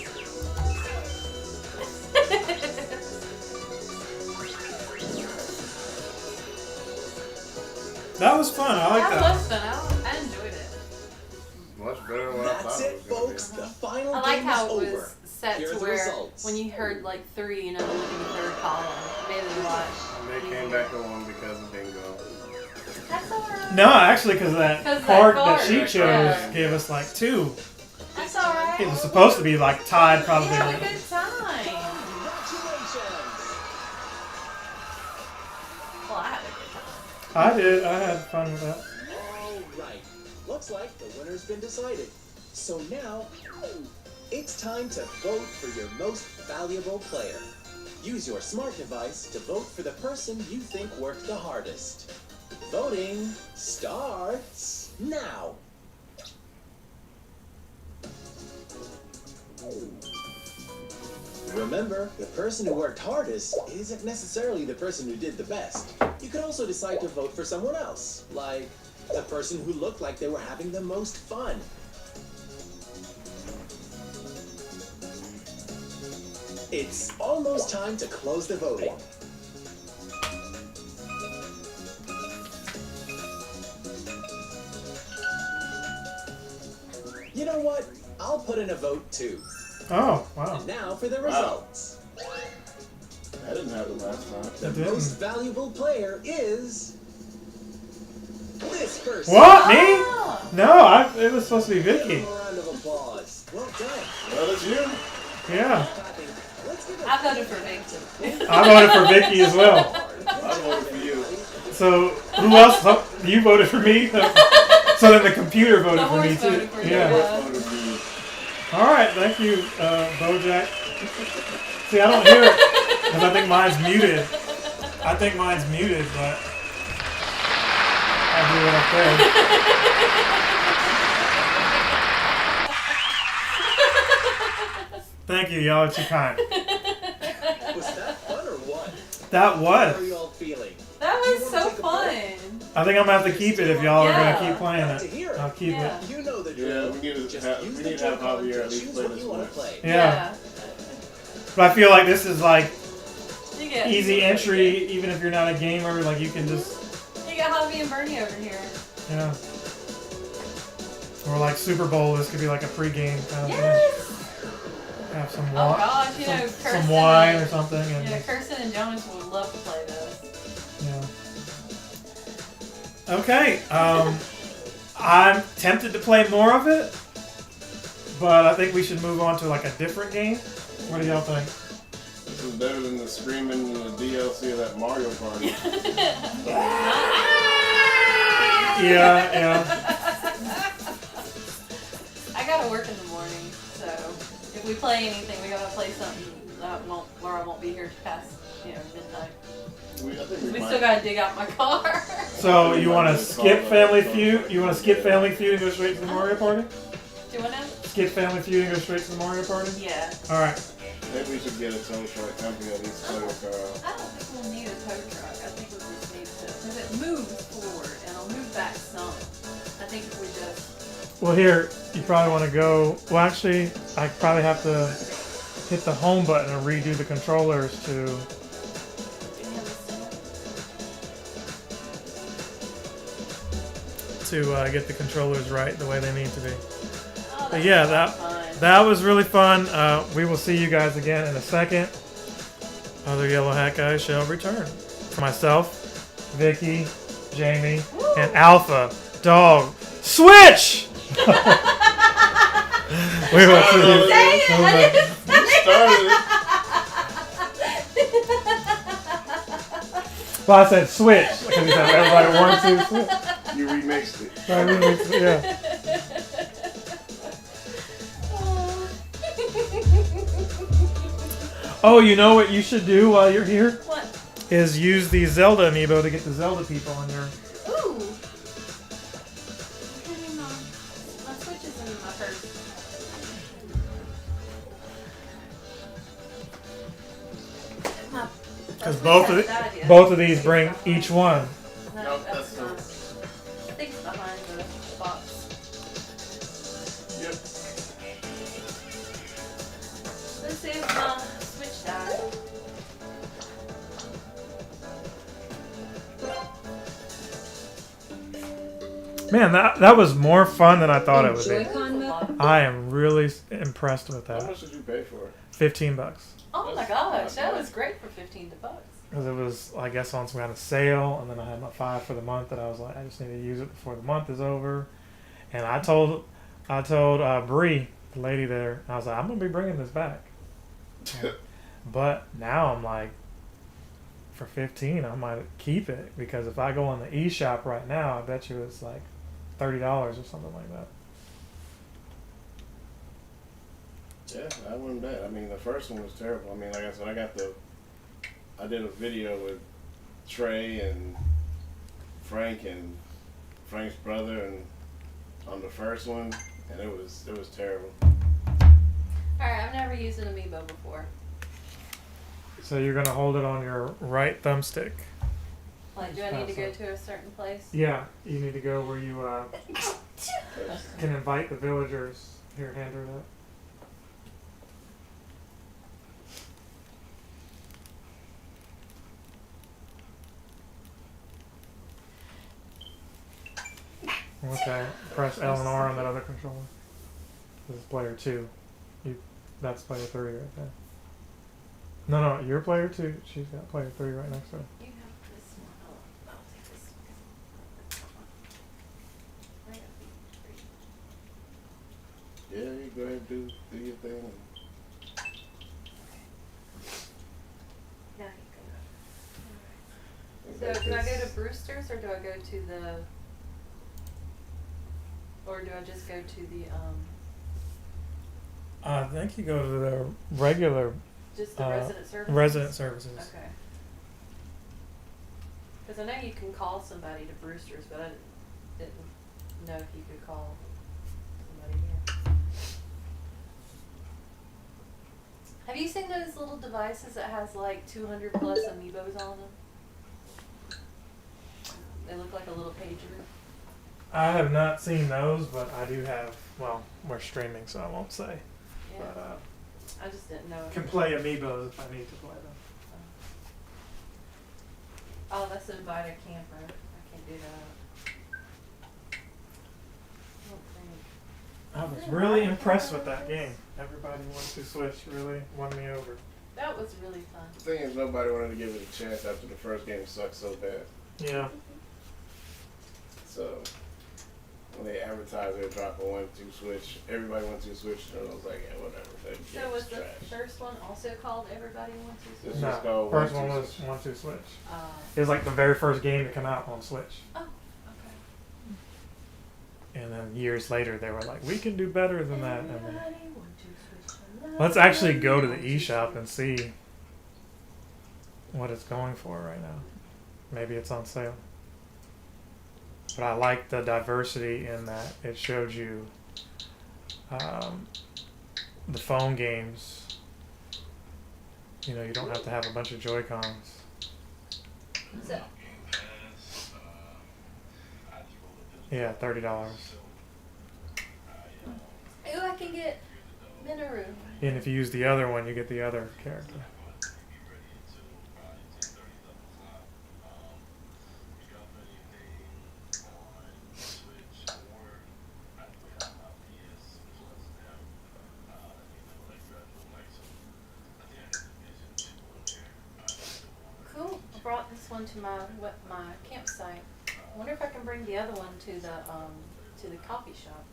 That was fun. I like That that. was fun. I enjoyed it. Much better than what I thought That's it it, was gonna folks. be. The final I like game how is it over. was set Here are to the where results. when you heard like 3, and then look in the 3rd column, it made me watch. And they came back to 1 because of bingo. That's alright. No, actually, because that 'Cause that card that card, she chose yeah. gave us like 2. That's alright. It was supposed to be like tied, We probably. had a good time. Congratulations! Well, I had a good time. I did. I had fun with that. Alright, looks like the winner's been decided. So now, it's time to vote for your most valuable player. Use your smart device to vote for the person you think worked the hardest. Voting starts now. Remember, the person who worked hardest isn't necessarily the person who did the best. You could also decide to vote for someone else, like the person who looked like they were having the most fun. It's almost time to close the voting. You know what? I'll put in a vote too. Oh, wow. And now for the results. I didn't have them last time. The didn't. most valuable player is this person. What? Me? No, it was supposed to be Give Vicky. him a round of applause. Well done. Well, it's you. Yeah. Let's give I voted for Vicky. I voted for Vicky as well. I voted for you. So, who else? Oh, you voted for me? So then the computer voted The for me horse too. voted for you. Yeah. I voted for you. All right, thank you, Bojack. See, I don't hear it because I think mine's muted. I think mine's muted, but I'll do it up there. Thank you, y'all are too kind. Was that fun or what? That How are was. you all feeling? That Do you was wanna so take a fun. break? I think I'm gonna have to keep it if y'all are Yeah. gonna keep playing Glad to hear it. it. I'll keep Yeah. it. You know the drill. Yeah, we need to Just have, use we the need to have Joy-Con Javier to at least choose play what this you want once. to play. Yeah. But I feel like this is like You get easy entry, even if you're not a gamer. Like you can just, You got Javi and Bernie over here. yeah. Or like Super Bowl, this could be like a pregame kind of thing. Yes. Have some Oh wine, gosh, you know, some wine or Kirsten. something, and Yeah, Kirsten and Jonas would love to play this. yeah. Okay, I'm tempted to play more of it, but I think we should move on to like a different game. What do y'all think? This is better than the screaming in the DLC of that Mario Party. Yeah. I gotta work in the morning, so if we play anything, we gotta play something where I won't be here past midnight. I think We might- still gotta dig out my car. So you want to skip Family Feud? You want to skip Family Feud and go straight to the Mario Party? Do what now? Skip Family Feud and go straight to the Mario Party? Yeah. All right. Maybe we should get a tow truck company at least tow your car. I don't think we'll need a tow truck. I think we just need to, because it moves forward and it'll move back some. I think if we just. Well, here, you probably want to go. Well, actually, I probably have to hit the home button and redo the controllers to get the controllers right the way they need to be. Oh, But yeah, fun. that was really fun. We will see you guys again in a second. Other Yellow Hat guys shall return. For myself, Vicky, Jamie, and Alpha Dog Switch. We will see you. Say it! I didn't say You started it. Well, I said Switch because everybody wanted to switch. You remixed it. So I remixed it, yeah. Oh, you know what you should do while you're here? What? Is use the Zelda amiibo to get the Zelda people on your. Ooh. My Switch is in my purse. Because That's a bad idea. both of these bring each one. No, Nope, that's that's not. not. I think it's behind the box. Yep. This is my Switch died. Man, that was more fun than I thought it would be. Joy-Con mode? I am really impressed with How that. much did you pay for it? $15. Oh my That's gosh, not that bad. was great for $15. Because it was, I guess, on some kind of sale, and then I had my 5 for the month that I was like, I just need to use it before the month is over. And I told Bree, the lady there, I was like, I'm gonna be bringing this back. But now I'm like, for 15, I might keep it because if I go on the eShop right now, I bet you it's like $30 or something like that. Yeah, I wouldn't bet. I mean, the first one was terrible. I mean, like I said, I did a video with Trey and Frank and Frank's brother, and on the first one, and it was terrible. Alright, I've never used an amiibo before. So you're gonna hold it on your right thumbstick. Like, do I need to go to a certain place? Yeah, you need to go where you can invite the villagers. Here, hand her that. Okay, press L and R on that other controller. This is player 2. That's player 3 right there. No, you're player 2. She's got player 3 right next to her. You have this one. I'll take this one. Right up here. Yeah, you go ahead and do your thing. Now you go. So do I go to Brewster's or do I go to the, or do I just go to the I think you go to the regular just the resident services? resident services. Okay. Because I know you can call somebody to Brewster's, but I didn't know if you could call somebody here. Have you seen those little devices that has like 200 plus amiibos on them? They look like a little pager. I have not seen those, but I do have. Well, we're streaming, so I won't say. Yeah. But I just didn't know. can play amiibos if I need to play them. Oh, that's invite a camper. I can't do that. I don't think. I was really impressed with that game. Everybody wants to switch. Really won me over. That was really fun. The thing is, nobody wanted to give it a chance after the first game sucked so bad. Yeah. So when they advertised they're dropping 1-2 Switch, everybody went to Switch, and I was like, yeah, whatever. That So game's was the trash. first one also called Everybody Wants to This Switch? was No, called first 1-2 one was Switch. 1-2 Switch. Uh, It was like the very first game to come out on Switch. oh, okay. And then years later, they were like, we can do better than that. And then, Everybody want to switch. let's actually go to the eShop and see what it's going for right now. Maybe it's on sale. But I like the diversity in that it showed you the phone games. You know, you don't have to have a bunch of Joy-Cons. So, Yeah, $30. ooh, I can get Minoru. And if you use the other one, you get the other character. Cool. I brought this one to my campsite. I wonder if I can bring the other one to the coffee shop.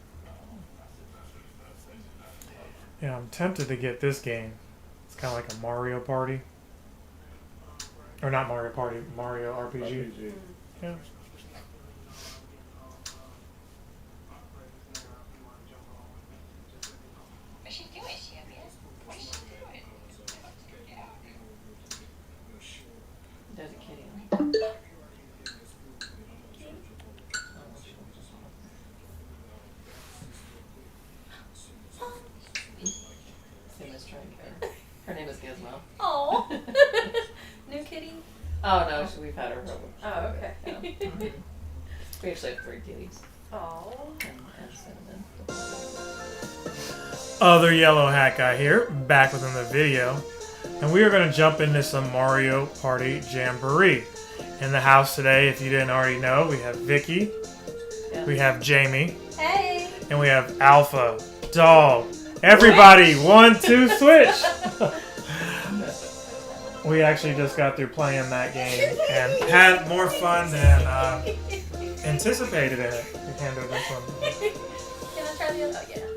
Yeah, I'm tempted to get this game. It's kind of like a Mario Party. Or not Mario Party, Mario RPG. RPG. Yeah. There's a kitty. Simba's trying to get her. Her name is Gizmo. Oh. New kitty? Oh no, we've had her for Oh, okay. yeah. We actually have 3 kitties. Oh. And Cinnamon. Other yellow hat guy here, back within the video. And we are going to jump into some Mario Party Jamboree. In the house today, if you didn't already know, we have Vicky, Yeah. we have Jamie, Hey. and we have Alpha, Dog. Everybody, 1-2 switch! We actually just got through playing that game and had more fun than anticipated in it. You can do this one. Can I try the other? Oh, yeah.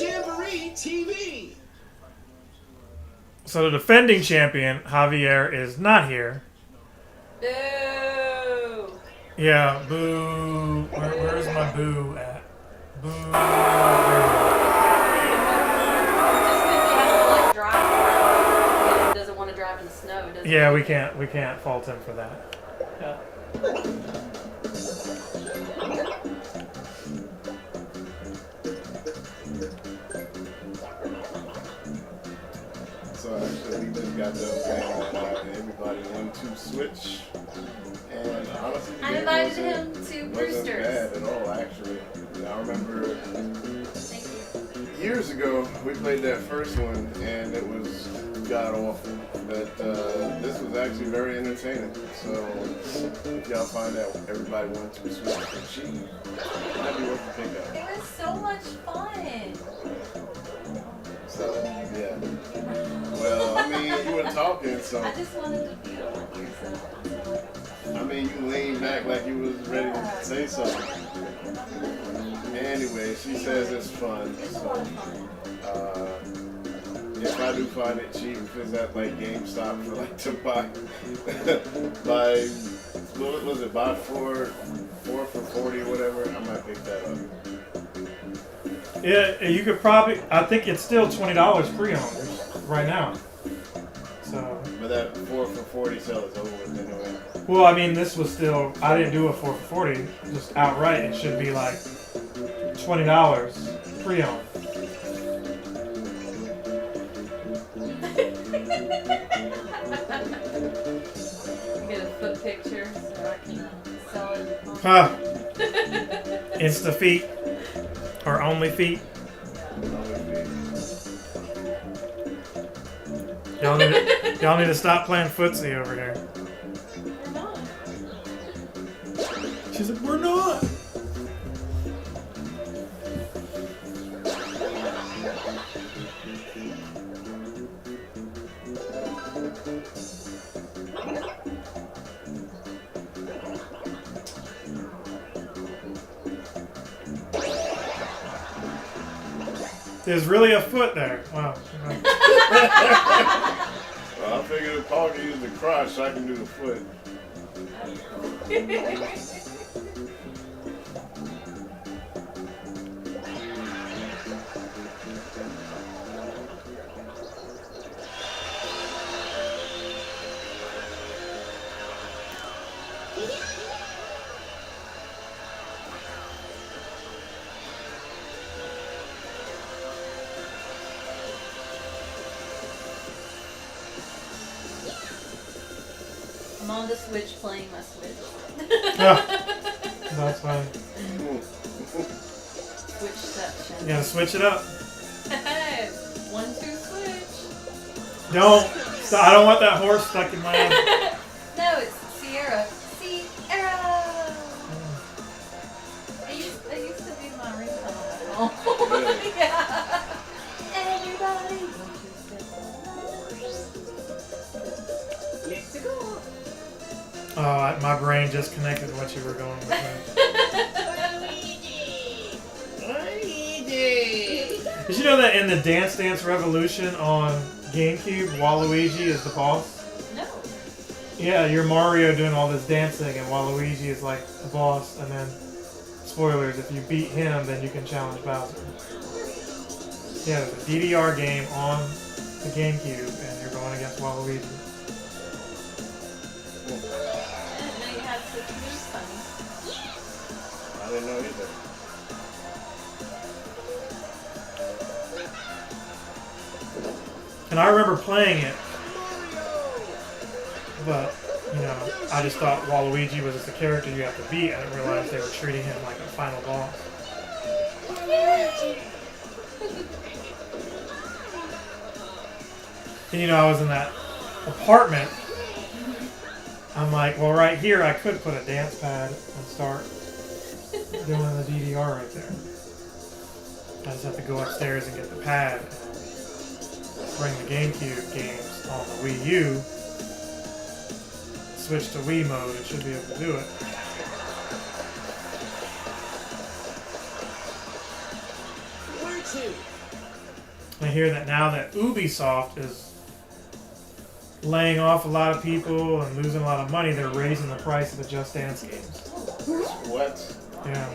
Jamboree TV! So the defending champion, Javier, is not here. Boo. Yeah, boo. Where's my boo at? Boo. There Just if he has to like drive around, he doesn't want to drive in the snow. we Doesn't go. Yeah, he? we can't fault him for that. Yeah. So actually, we just got done playing everybody 1-2 Switch, and honestly, the I game invited wasn't- him to wasn't Brewster's. bad at all. Actually, I remember Thank you. years ago we played that first one, and it was god awful. But this was actually very entertaining. So if y'all find out everybody wants to switch for cheap, it might be worth a pickup. It was so much fun. So yeah. Well, I mean, you were talking, so I just wanted to be over here, so. I mean, you leaned back like you was ready to say something. Anyway, she says it's fun. So if I do find it cheap, if it's at like GameStop for like to buy, what was it? Buy four for 40 or whatever. I might pick that up. Yeah, you could probably. I think it's still $20 pre-owned right now. So. But that 4 for 40 sale is over with anyway. Well, I mean, this was still. I didn't do a 4 for 40. Just outright, it should be like $20 pre-owned. Get a foot picture so I can sell it. Huh. Insta feet or only feet. Y'all need to stop playing footsie over here. We're not. She said, we're not. There's really a foot there. Wow. Well, I figured if Paul can use the crotch, I can do the foot. I'm on the Switch playing my Switch. Yeah, that's fine. Switchception. You gotta switch it up. 1, 2, switch. Don't. I don't want that horse stuck in my head. No, it's Sierra. Sierra! It used to be my ringtone. Oh, yeah. Everybody. Let's go. Oh, my brain just connected what you were going with. Did you know that in the Dance Dance Revolution on GameCube, Waluigi is the boss? No. Yeah, you're Mario doing all this dancing, and Waluigi is like the boss. And then, spoilers: if you beat him, then you can challenge Bowser. Yeah, there's a DDR game on the GameCube, and you're going against Waluigi. I didn't know you had such moves, funny. I didn't know either. And I remember playing it, but, you know, I just thought Waluigi was just a character you have to beat. I didn't realize they were treating him like a final boss. And, you know, I was in that apartment. I'm like, well, right here I could put a dance pad and start doing the DDR right there. I just have to go upstairs and get the pad and bring the GameCube games on the Wii U, switch to Wii mode, and should be able to do it. Where to? I hear that now that Ubisoft is laying off a lot of people and losing a lot of money, they're raising the price of the Just Dance games. What? Yeah,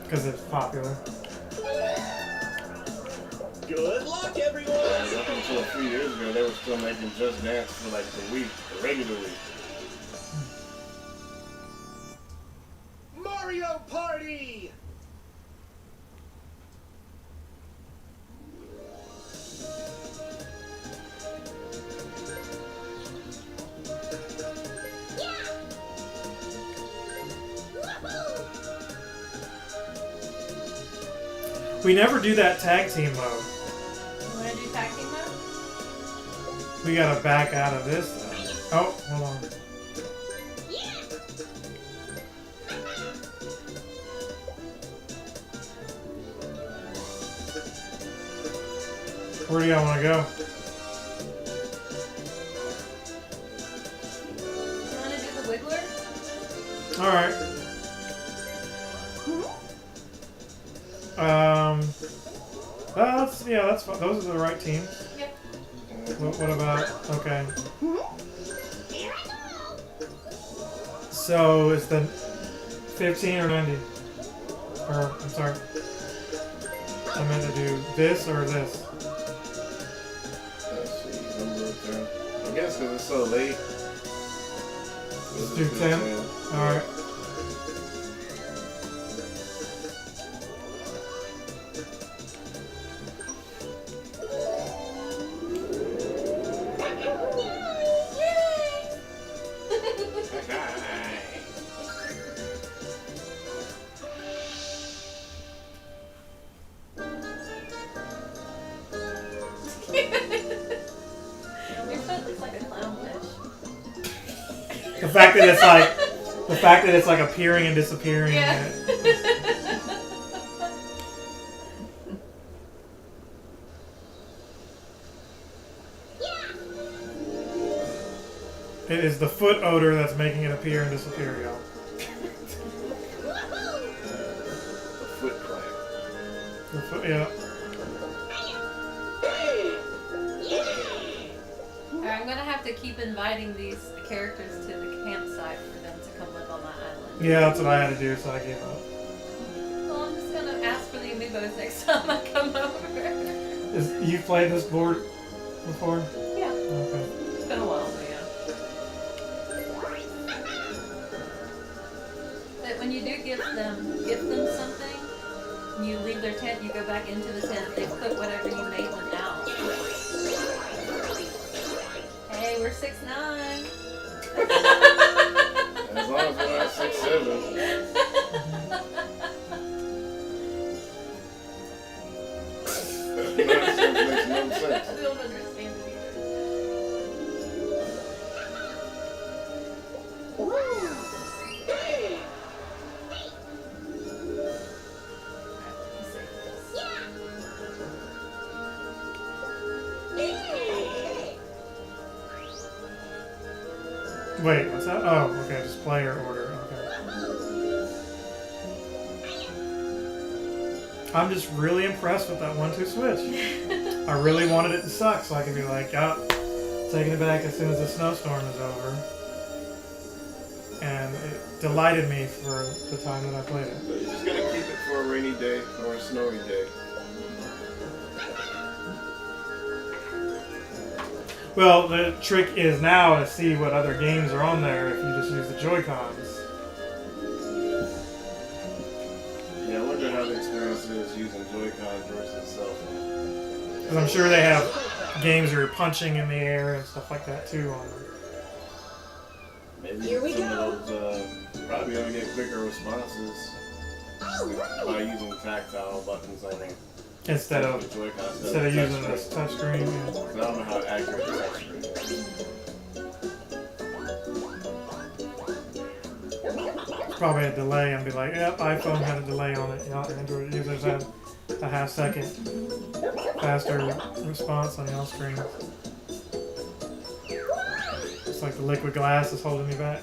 because it's popular. Good luck, everyone! Up until a few years ago, they were still making Just Dance for like the week, the regular week. Mario Party! We never do that tag team mode. You want to do tag team mode? We gotta back out of this. Oh, hold on. Where do y'all want to go? You want to do the Wiggler? All right. That's fine. Those are the right teams. Yep. What about? Okay. So is the 15 or 90? Or I'm sorry. I meant to do this or this. Let's see, number of 10. I guess because it's so late. Let's do 10. Alright. Your foot looks like a clownfish. The fact that it's like appearing and disappearing. Yeah. It is the foot odor that's making it appear and disappear, y'all. The Foot Clan. The foot, yeah. Alright, I'm gonna have to keep inviting these characters to the campsite for them to come live on my island. Yeah, that's what I had to do, so I gave up. Well, I'm just gonna ask for the amiibos next time I come over. You've played this board before? Yeah, Okay. It's been a while, but yeah. but when you do gift them something, and you leave their tent, you go back into the tent, they put whatever you made them out. Hey, we're 6'9". As long as we're not 6'7". Nonsense makes no I sense. don't understand it either. Wait, what's that? Oh, okay, just player order. Okay. I'm just really impressed with that 1-2 switch. I really wanted it to suck so I could be like, taking it back as soon as the snowstorm is over. And it delighted me for the time that I played it. So you're just gonna keep it for a rainy day or a snowy day. Well, the trick is now to see what other games are on there if you just use the Joy-Cons. Yeah, I wonder how the experience is using Joy-Cons versus cell phone. Because I'm sure they have games where you're punching in the air and stuff like that too on them. Maybe Here we some go. of those probably gonna get quicker responses by using tactile buttons on them. Instead of Joy-Cons using this touchscreen. Yeah. I don't know how accurate the touchscreen is. Probably a delay and be like, yep, iPhone had a delay on it. Y'all Android users had a half-second faster response on y'all screen. It's like the liquid glass is holding me back.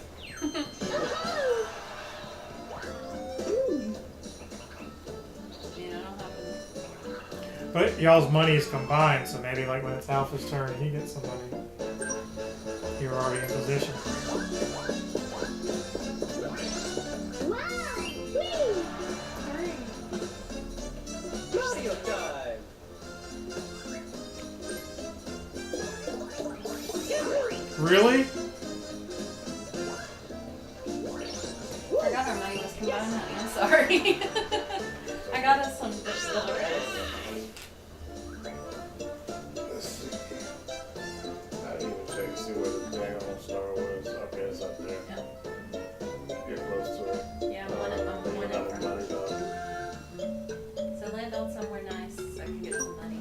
But y'all's money is combined, so maybe like when it's Alpha's turn and he gets some money, you're already in position. Mario time! Really? I got our money was combined, honey. I'm sorry. I got us some silver. Let's see. I didn't even check to see where the dang old star was. Okay, it's up there. Yeah. Get close to it. Yeah, I'm one Money in front. dog. So land on somewhere nice so I can get some money.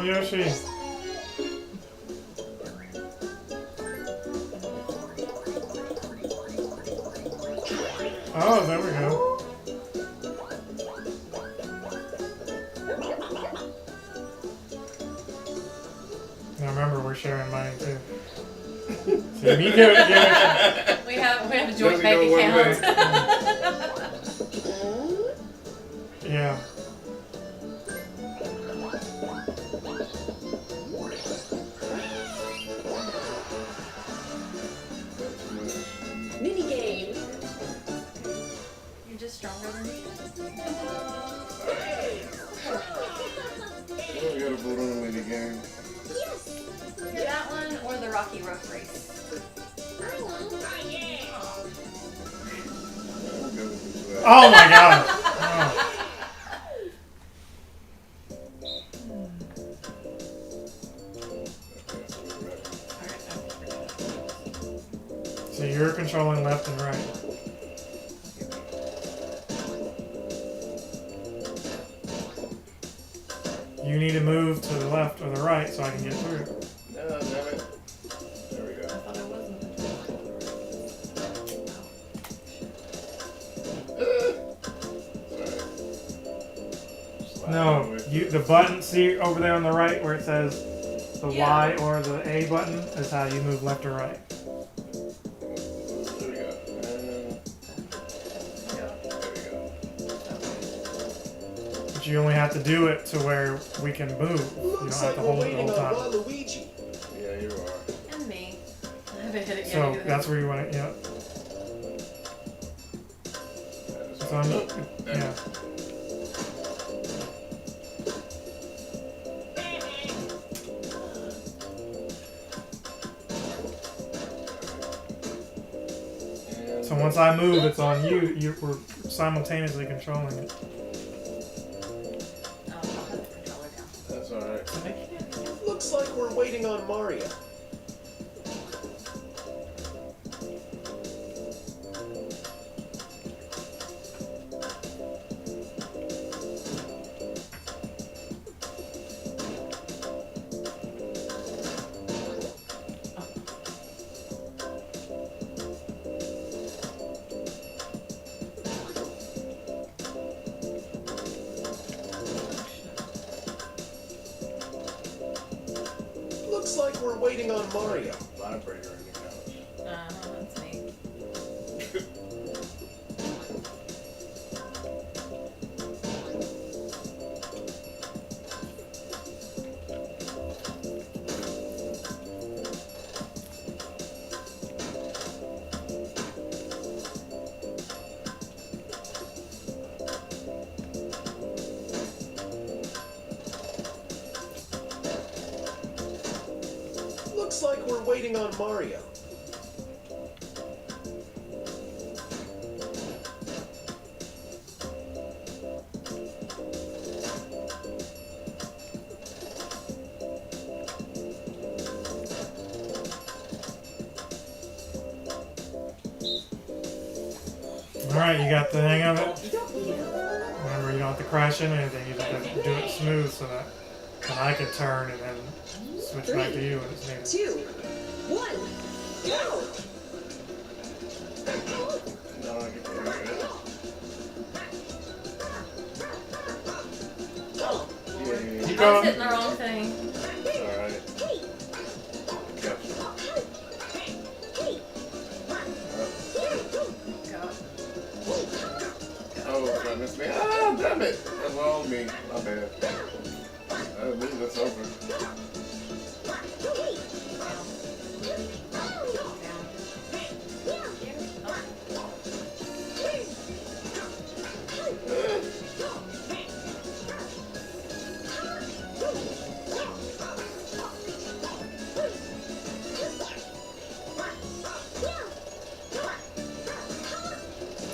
Yoshi. Oh, there we go. Now remember, we're sharing money too. So if you give it. We have a joint Let me bank know one account. Yeah. Mini game. You're just stronger than me. We gotta vote on the mini game. That one or the Rocky Road race? We'll go with this. Oh my god. Oh. So you're controlling left and right. You need to move to the left or the right so I can get through. No, damn it. There we go. I thought it wasn't. Slide No, over. the button, see over there on the right where it says the Yeah. Y or the A button is how you move left or right. There we go. There we go. But you only have to do it to where we can move. You don't Looks have like to we're hold it the waiting whole on time. Waluigi. Yeah, you are. And me. I haven't hit it yet. So either. that's where you want to, yeah. It's on, yeah. So once I move, it's on you. We're simultaneously controlling it. Oh, I'll have the controller down. That's alright. Looks like we're waiting on Mario. Looks like we're waiting on Mario. Vibrator in the couch. That's me. Looks like we're waiting on Mario. Alright, you got the hang of it? Remember, you don't have to crash into anything. You just have to do it smooth so that then I can turn and then switch back to you when it's needed. 2, 1, go! No, I can do it. Yeah, Keep I was going. hitting the wrong thing. it's alright. Gotcha. Go. Oh, I missed me. Ah, damn it. That's all on me. My bad. I believe that's over.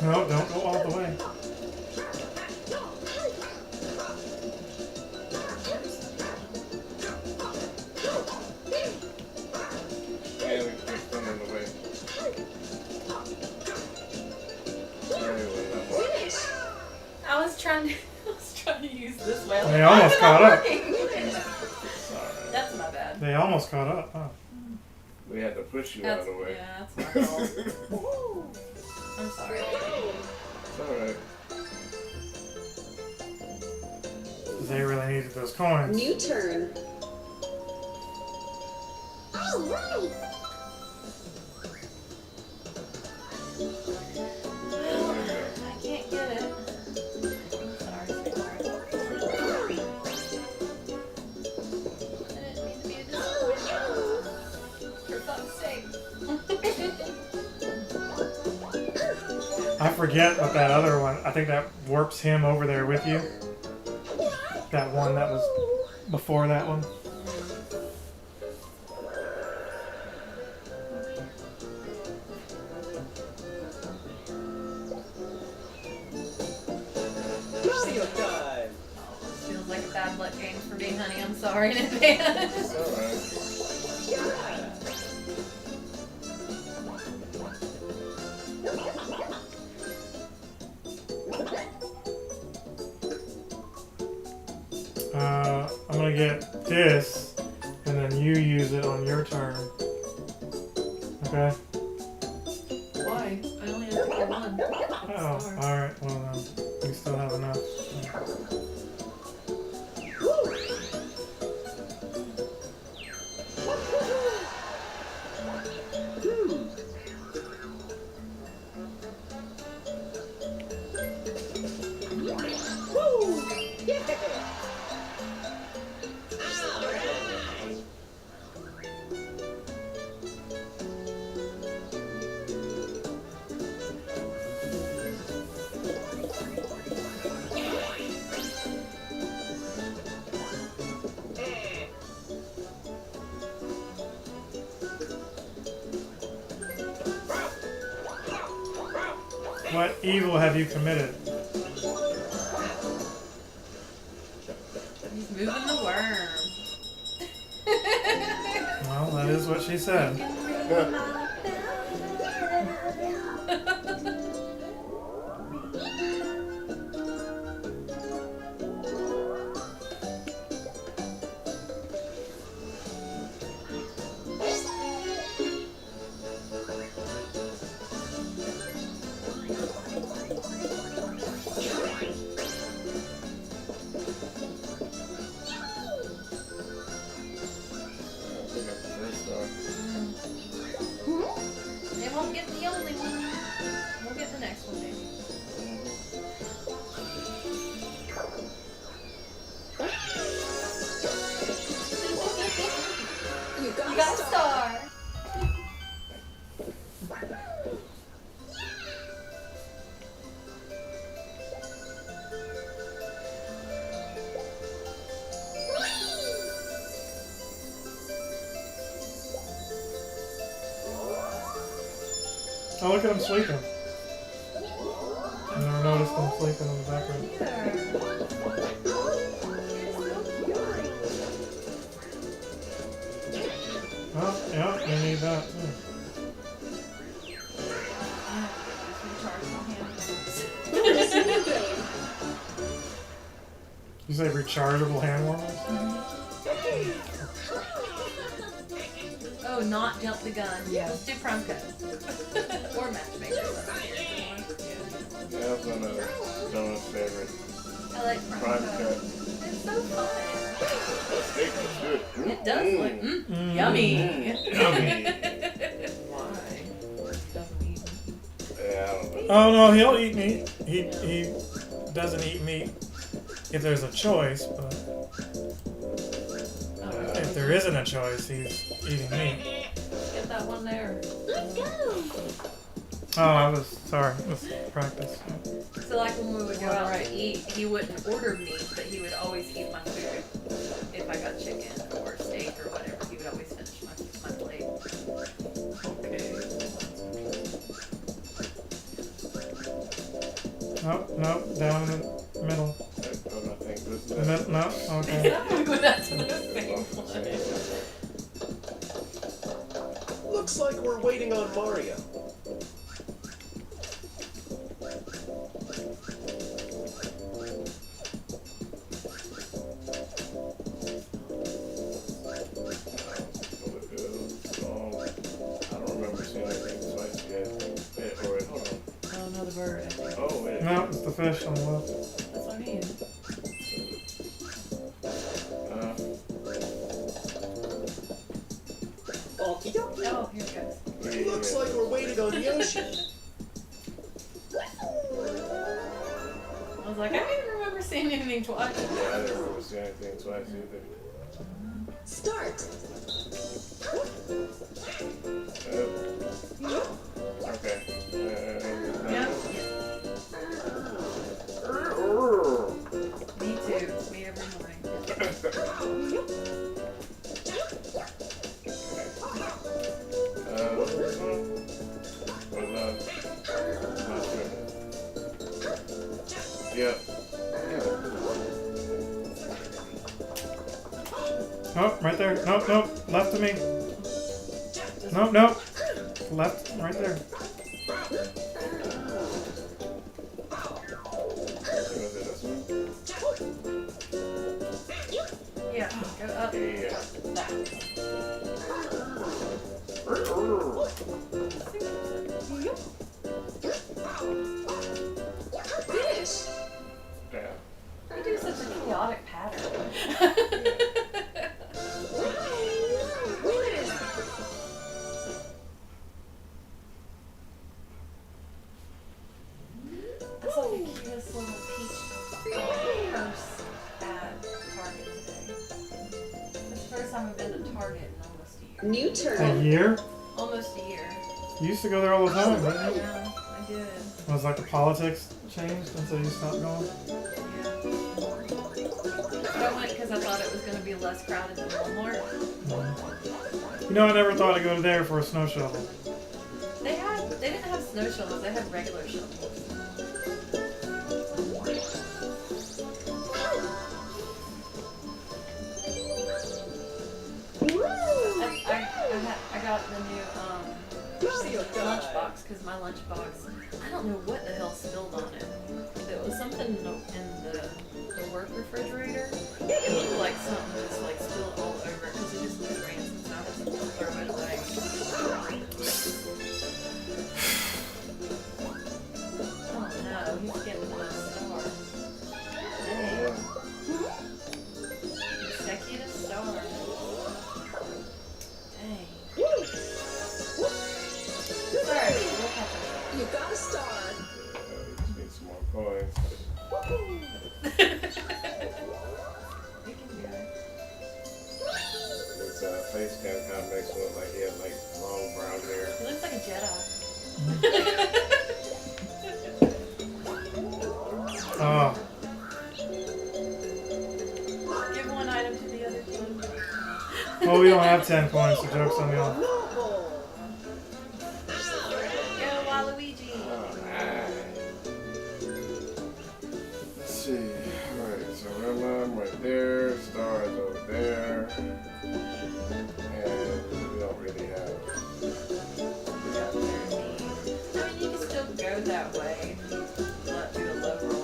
No, don't go all the way. And we're still in the way. Anyway, that works. I was trying to use this way. They almost caught up. almost caught up, huh? We had to push you out of the way. Yeah, that's my fault. I'm sorry. It's alright. They really needed those coins. New turn. All right. I can't get it. I'm sorry, sweetheart. I didn't mean to be a disappointment. For fuck's sake. I forget what that other one. I think that warps him over there with you. That one that was before that one. Mario time! Oh, this feels like a bad luck game for me, honey. I'm sorry in advance. It's alright. Yeah! I'm gonna get this, and then you use it on your turn. Okay? Why? I only have to pick one. Oh, Star. alright. Well then, we still have enough. Woo! Yeah! What evil have you committed? He's moving the worm. Well, that is what she said. They won't get the only one. We'll get the next one, maybe. You got, You got a star. Oh, look at him sleeping. I never noticed him sleeping in the background. Oh, yeah, we need that too. You say rechargeable hand warmers? Oh, not jump the gun. Yeah. Let's do prom cut. Or matchmaker. Yeah, that's another Donut's favorite. I like prom Prime cut. cut. It's so fun. That steak was good. It does look yummy. Yummy. Why? Doesn't eat. Yeah, I don't know. Oh no, he'll eat meat. He doesn't eat meat if there's a choice, but if there isn't a choice, he's eating meat. Get that one there. Let's go. Oh, I was sorry. Let's practice. So like when we would go out to eat, he wouldn't order meat, but he would always eat my food. If I got chicken or steak or whatever, he would always finish my plate. Okay. No, no, down in the middle. I think this is No, okay. We would have to do the same one. Looks like we're waiting on Mario. fish on the left. That's what I mean. Okie dokie. Oh, here it goes. Looks like we're waiting on the ocean. I was like, I didn't remember seeing anything twice. Yeah, I didn't remember seeing anything twice either. Start. Okay. Yep. Me too. Me every morning. Yep. Oh, right there. Nope, nope. Left of me. Nope, nope. Left, right there. Yeah, go up. Yeah. Finish. Yeah. You do such a chaotic pattern. Winners. I saw the cutest little peach purse at Target today. It's the first time I've been to Target in almost a year. New A turn. year? Almost a year. You used to go there all the time, didn't you? Yeah, I did. Was like the politics changed and so you stopped going? Yeah. I went because I thought it was going to be less crowded than Walmart. You know, I never thought to go there for a snow shovel. They didn't have snow shovels. They had regular shovels. I got the new lunchbox because my lunchbox, I don't know what the hell spilled on it. It was something in the work refrigerator. It looked like something just like spilled all over it because it just was rancid, so I had to throw it away. Oh no, he's getting the star. Dang. Consecutive star. Dang. Sorry, we'll catch up. You got a star. We just need some more coins. We can do it. His face cam kind of makes him look like he had like long brown hair. He looks like a Jedi. Oh, Give one item to the other two. well, we don't have 10 coins, so joke's on y'all. Go, Waluigi! Let's see. Alright, so I'm right there. Star is over there. And we don't really have. We got 13. I mean, you can still go that way if you not do a low roll.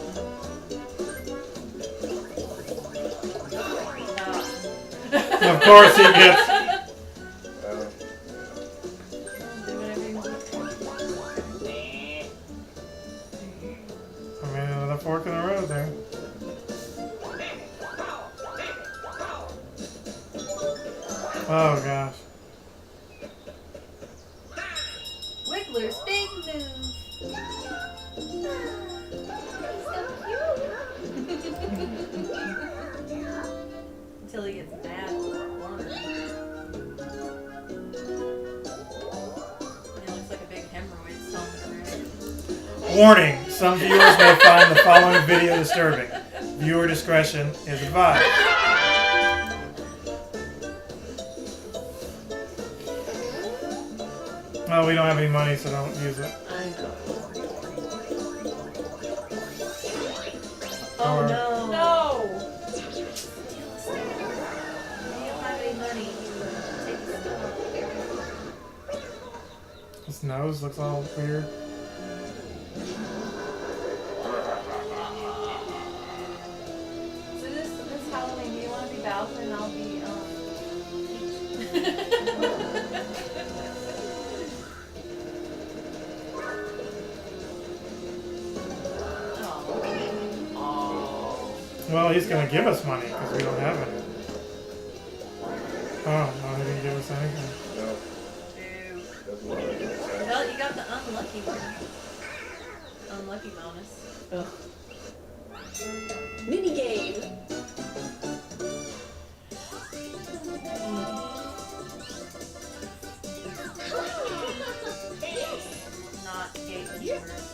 Of course he gets. Do whatever you want. I mean, another fork in the road there. Oh gosh. Wiggler's big move. Until he gets mad. It looks like a big hemorrhoid stomping around. Warning, some viewers may find the following video disturbing. Viewer discretion is advised. Oh, we don't have any money, so don't use it. Oh Or- no! No! You don't have any money. Take the stuff. His nose looks all weird. So this Halloween, do you want to be Bowser and I'll be Peach? Well, he's gonna give us money because we don't have any. Oh, no, he didn't give us anything. No, Boo. that's what I was gonna say. Well, you got the unlucky one. Unlucky bonus. Mini game. Not gatekeepers.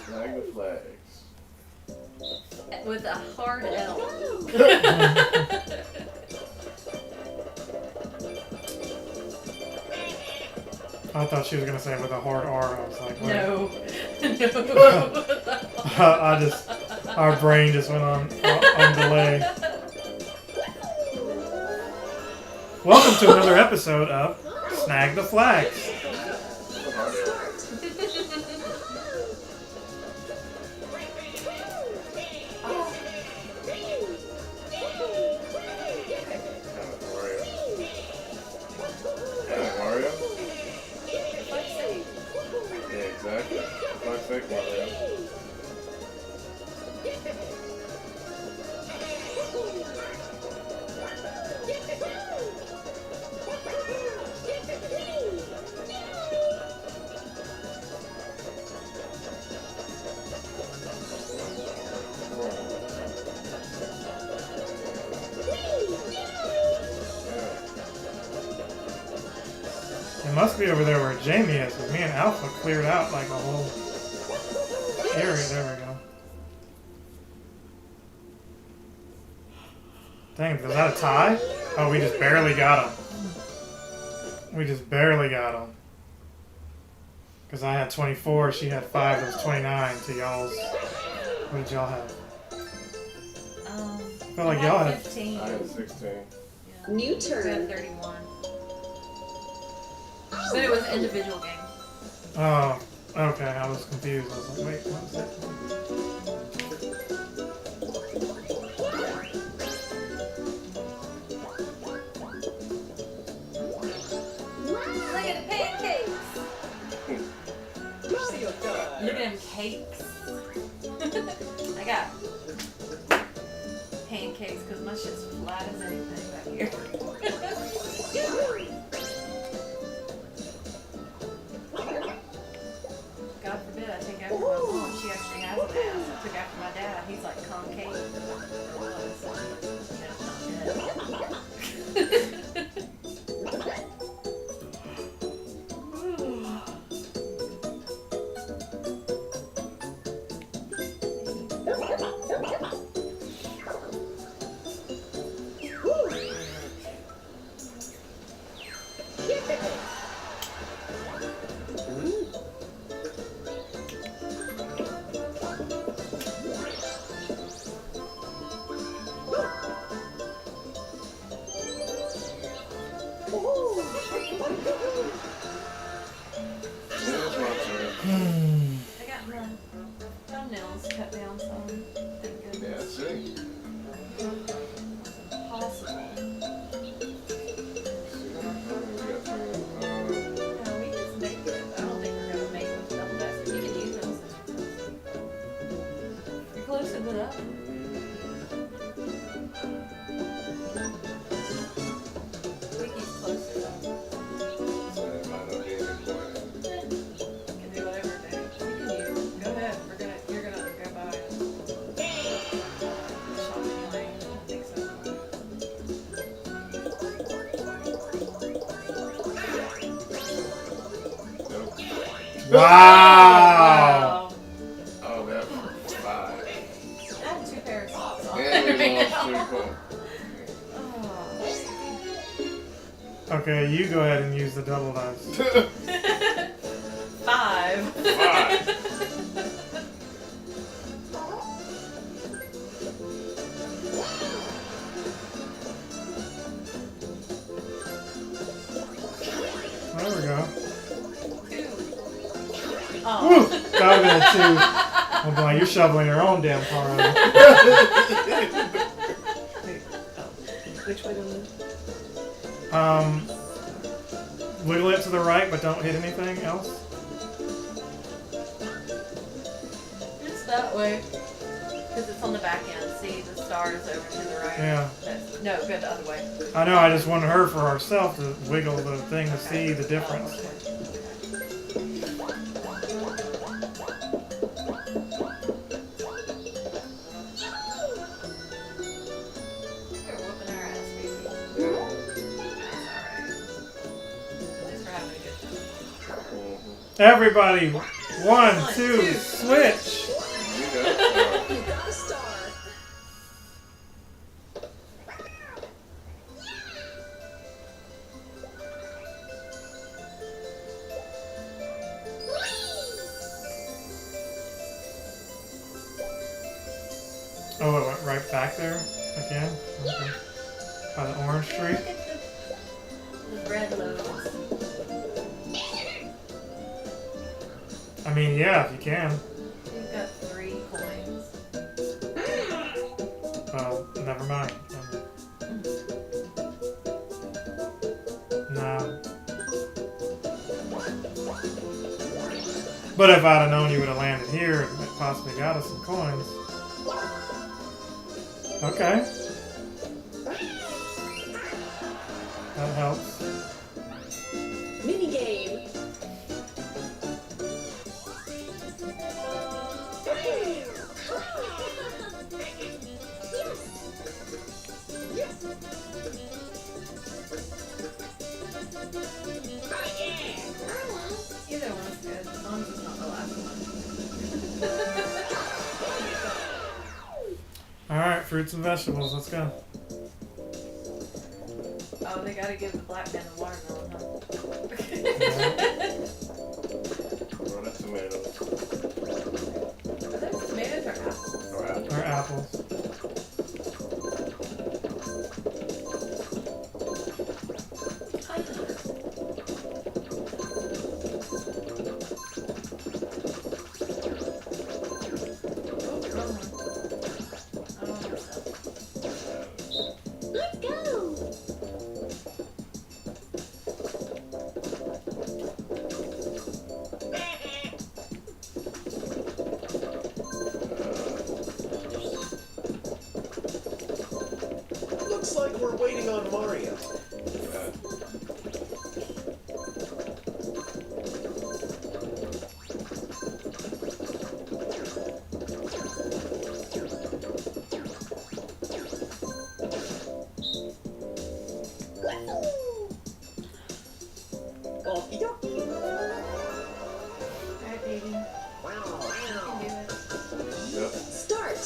Snag the flags. With a hard L. I thought she was gonna say with a hard R. I was like, wait. No. Our brain just went on delay. Welcome to another episode of Snag the Flags. Mario? Yeah, exactly. Fuck's sake, Mario. It must be over there where Jamie is, because me and Alpha cleared out like a whole area. There we go. Dang, was that a tie? Oh, we just barely got him. We just barely got him. Because I had 24, she had 5, it was 29 to y'all's. What did y'all have? I felt like y'all had 15. I had 16. Yeah. New We turn. had 31. But it was an individual game. Oh, okay, I was confused. I was like, wait, what was that? Look at the pancakes. Mario time. Look at them cakes. I got pancakes because my shit's flat as anything back here. God forbid I take after my mom. She actually has an ass. I took after my dad. He's like concave. There's my turn. I got my thumbnails cut down some. Thank Yeah, goodness. see? Possible. See? No, we just make it. I don't think we're gonna make them double dutch. You can use those. You're close to it up. Wiki's close to it. So it might not be any point. You can do whatever, dude. You can use. Go ahead. You're gonna go buy it. Shop anyway. I think so. Nope. Wow! Oh, that was 5. I have 2 pairs of socks on. And we lost 2 points. Oh. Okay, you go ahead and use the double dice. 5. 5. There we go. 2. Woo! Oh. That would have been a 2. I'm like, you're shoveling your own damn car over. Which way to move? wiggle it to the right, but don't hit anything else. It's that way. Because it's on the back end. See, the star is over to the right. Yeah. No, go the other way. I know. I just wanted her for herself to wiggle the thing to see the difference. You're whooping our ass, baby. Yeah. That's alright. At least we're having a good time. Everybody, 1, 2, switch. You got it. You got a star. Oh, it went right back there again. Okay. By the orange tree. Look at the red loaves. I mean, yeah, if you can. We've got 3 coins. Never mind. No. But if I'd have known you would have landed here and possibly got us some coins. Okay. That helps. Mini game. Either one's good, as long as it's not the last one. Alright, fruits and vegetables, let's go. Oh, they gotta give the black man the watermelon, huh? Well, that's tomatoes. Are those tomatoes or apples? Or apples. Or apples. Let's go. Looks like we're waiting on Mario. Yeah. Okie dokie. Alright, baby. You can do it. Yep. Start.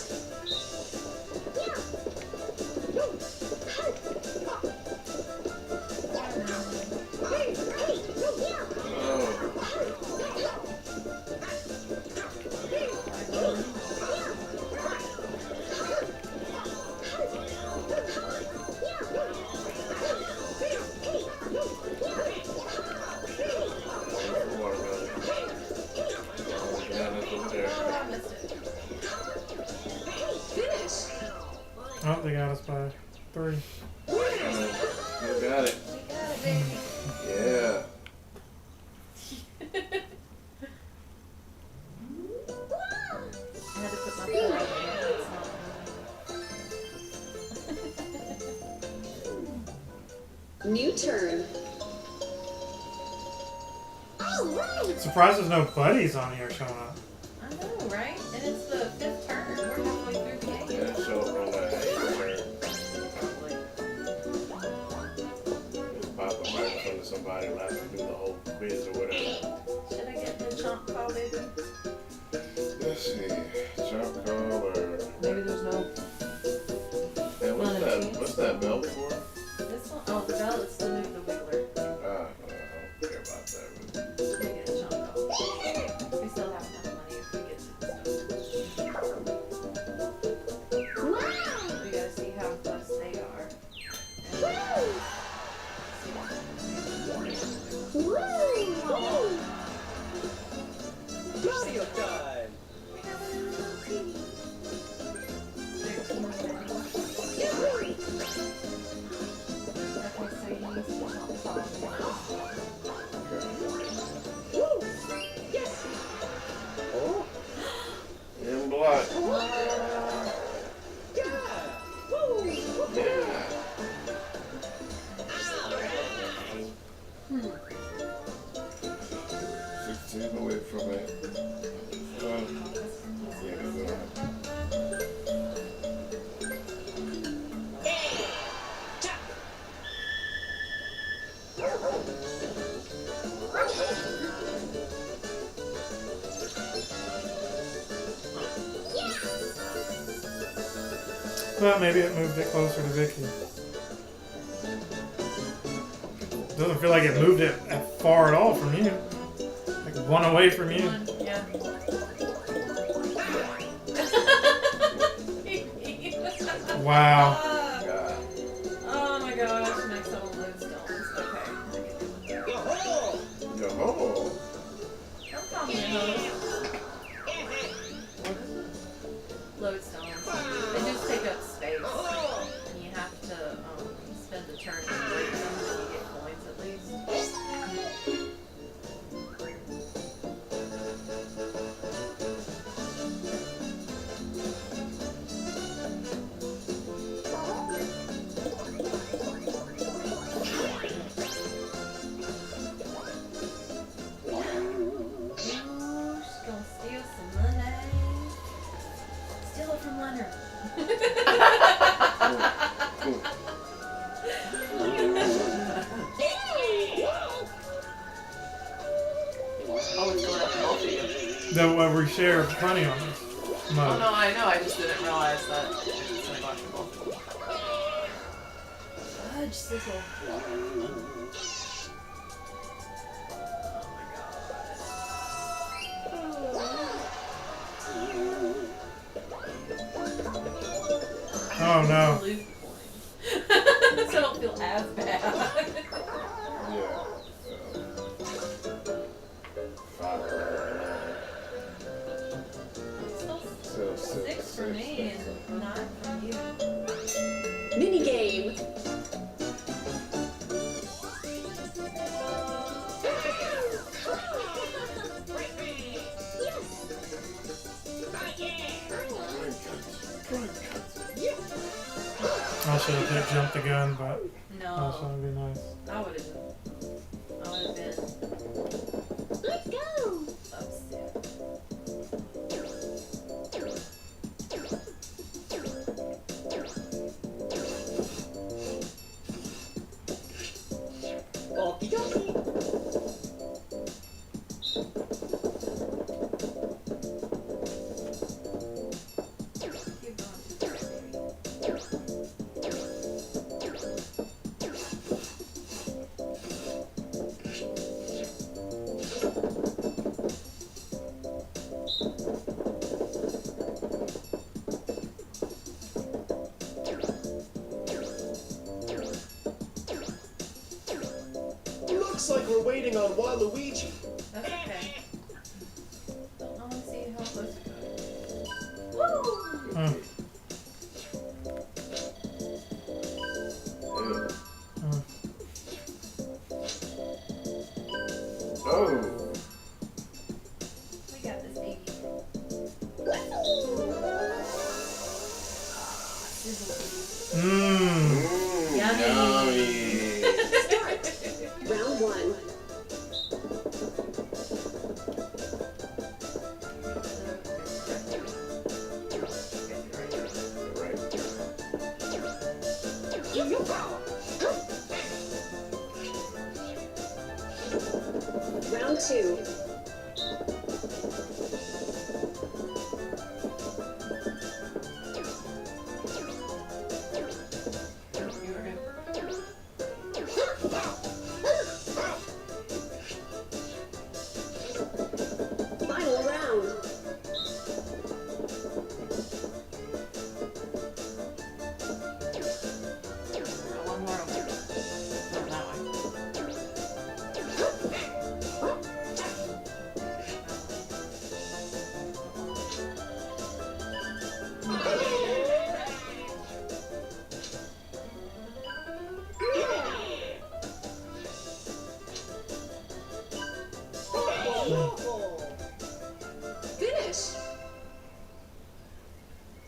Oh, I missed it. Finish. Oh, they got us by 3. You got it. We got it, baby. Yeah. I had to put my foot up there. It's not New turn. Surprised there's no buddies on here showing up. I know, right? And it's the 5th turn. We're halfway through the game. Yeah, show up on that turn. Probably. Just pop up right in front of somebody and have to do the whole quiz or whatever. Should I get the chomp call, baby? Let's see. Jump call or. Maybe there's no. Hey, Not a chance. what's that belt for? This one? Oh, the bell is to move the wiggler. I don't care about that. We get a chomp call. We still have enough money if we get to the stuff. We gotta see how close they are. Mario time. Well, maybe it moved it closer to Vicky. Doesn't feel like it moved it far at all from you. Like one away from you. One, yeah. Wow. God. Oh my gosh, next level lodestones. Okay. Yo-ho! Yo-ho. Don't call me a host. Lodestones. They just take up space. And you have to spend a turn to break them and you get coins at least. Just gonna steal some money. Steal it from Leonard. Oh, it's going up to both of you. That we share plenty on this Oh mug. no, I know. I just didn't realize that it's going to go up to both of them. Fudge sizzle. Oh no. Lose the coins. So I don't feel as bad. Yeah. Still six for me and 9 from you. Mini game. I should have picked jump the gun, but that No, would be nice. I would have been Let's go. upset. Okie dokie. Keep going. Looks like we're waiting on Waluigi. That's okay. I want to see how close it goes. Woo! Hmm. Ew. Hmm. Oh. We got this baby. Sizzle. Mmm. Yummy. Round one. Round two. You are good. Final round. One more over. Over that way. Finish.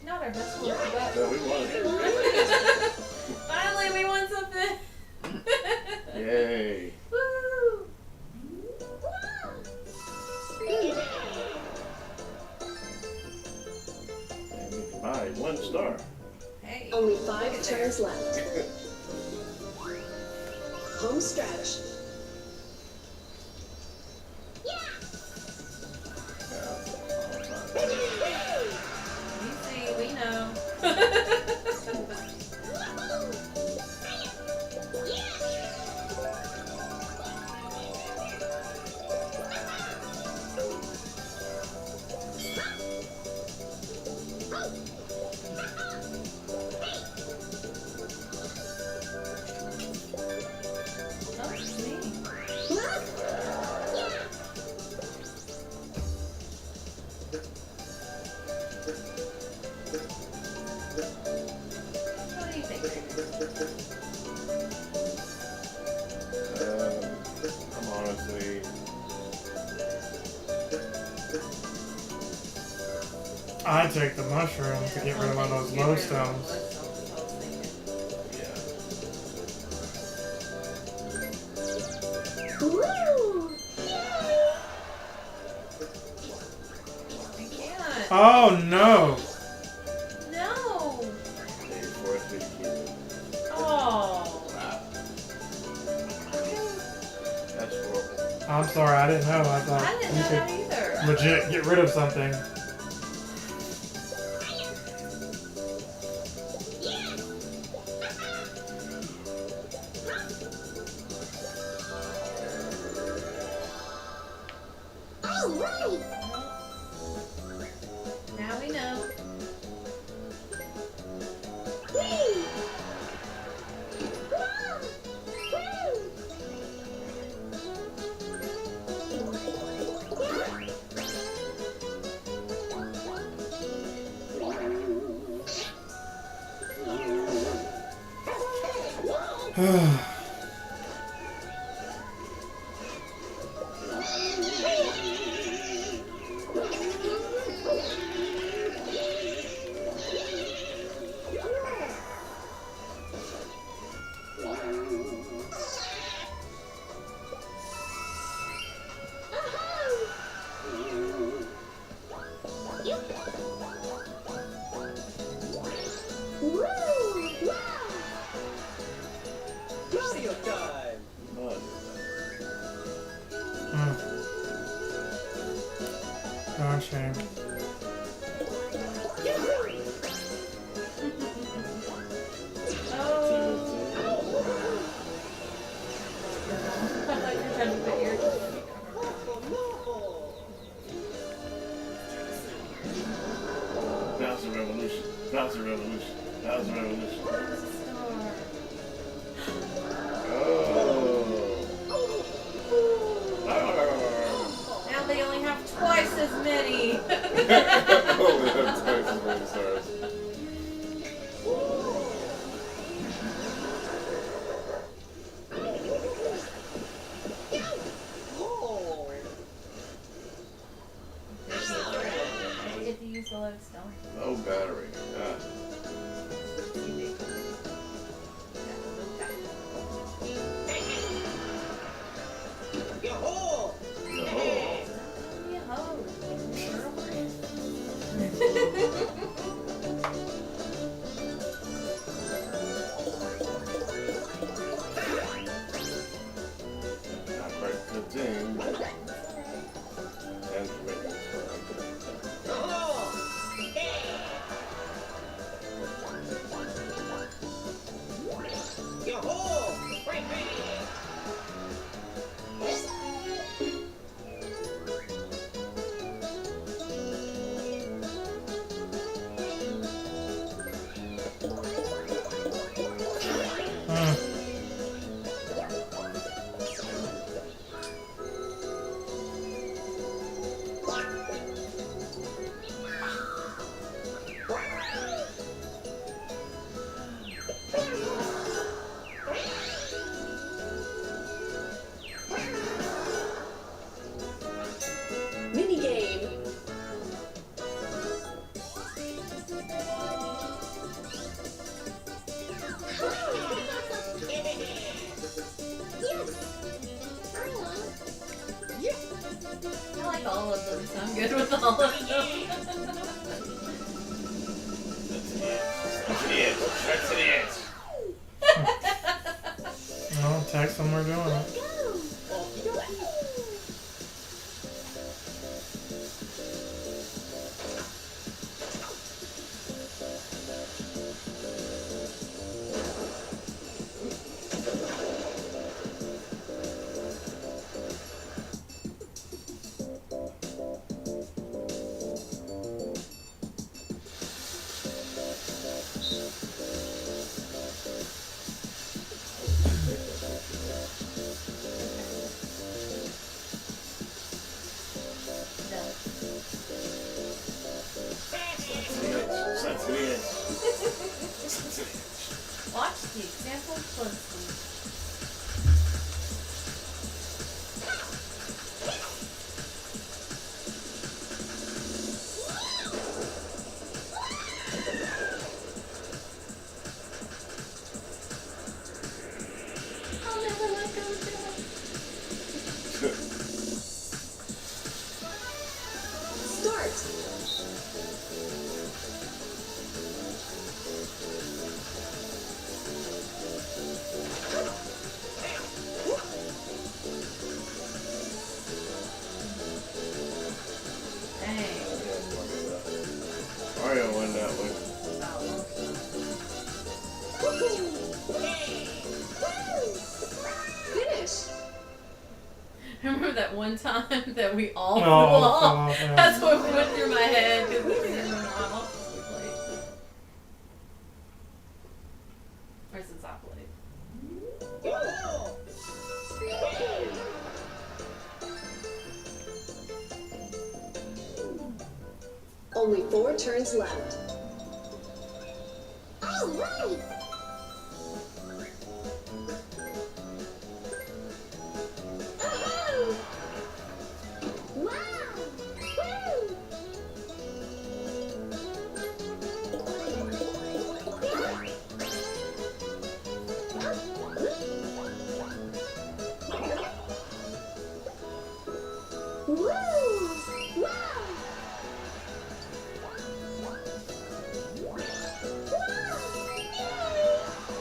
Not our best work, but No, we won it. finally we won something. Yay. Woo! And you can buy 1 star. Hey. Only 5 turns left. Home stretch. You see, we know. I'm honestly. I'd take the mushroom to get rid of one of those low stones. Yeah. Woo! I can't. Oh no! No. They forced me to keep it. Oh. Wow. That's horrible. I'm sorry, I didn't know. I thought I didn't you know that could either. legit get rid of something. Alright! Now we know. Whee! Mario time! Oh, shame. Bounce the revolution. Bounce the revolution. Bounce the revolution. Oh. Now they only have twice as many. Oh, that's twice as many stars. You get to use the lodestone. No battery. Ah. Yo-ho! No. Not quite good thing, but and for making it fun. Yo-ho! Yo-ho! Right, Minigame. I like all of them, so I'm good with all of them. That's the edge. That's the edge. Well, text them we're doing it. That's the edge. That's the edge. Watch the example closely. I'll never let go of that. Start. Dang. Mario won that one. Finish. Remember that one time that we all flew Oh, off? yeah. That's what went through my head because we didn't know how we played. Or since I played. Only 4 turns left. All right. Wow. Woo. Woo. Wow.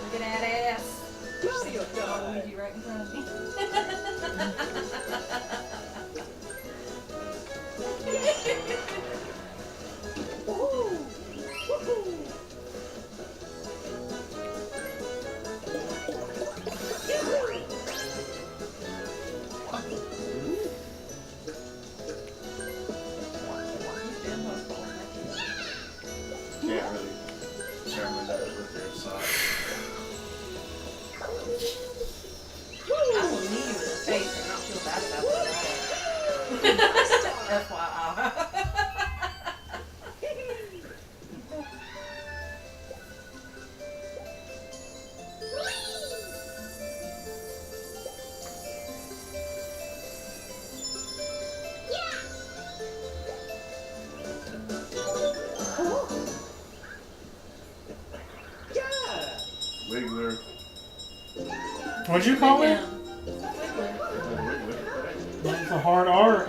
Look at that ass. See a Luigi right in front of me. Can't really determine that with your side. I will knee you in the face and not feel bad about it. FYI. Wiggler. What'd you call it? Yeah. That's a hard R.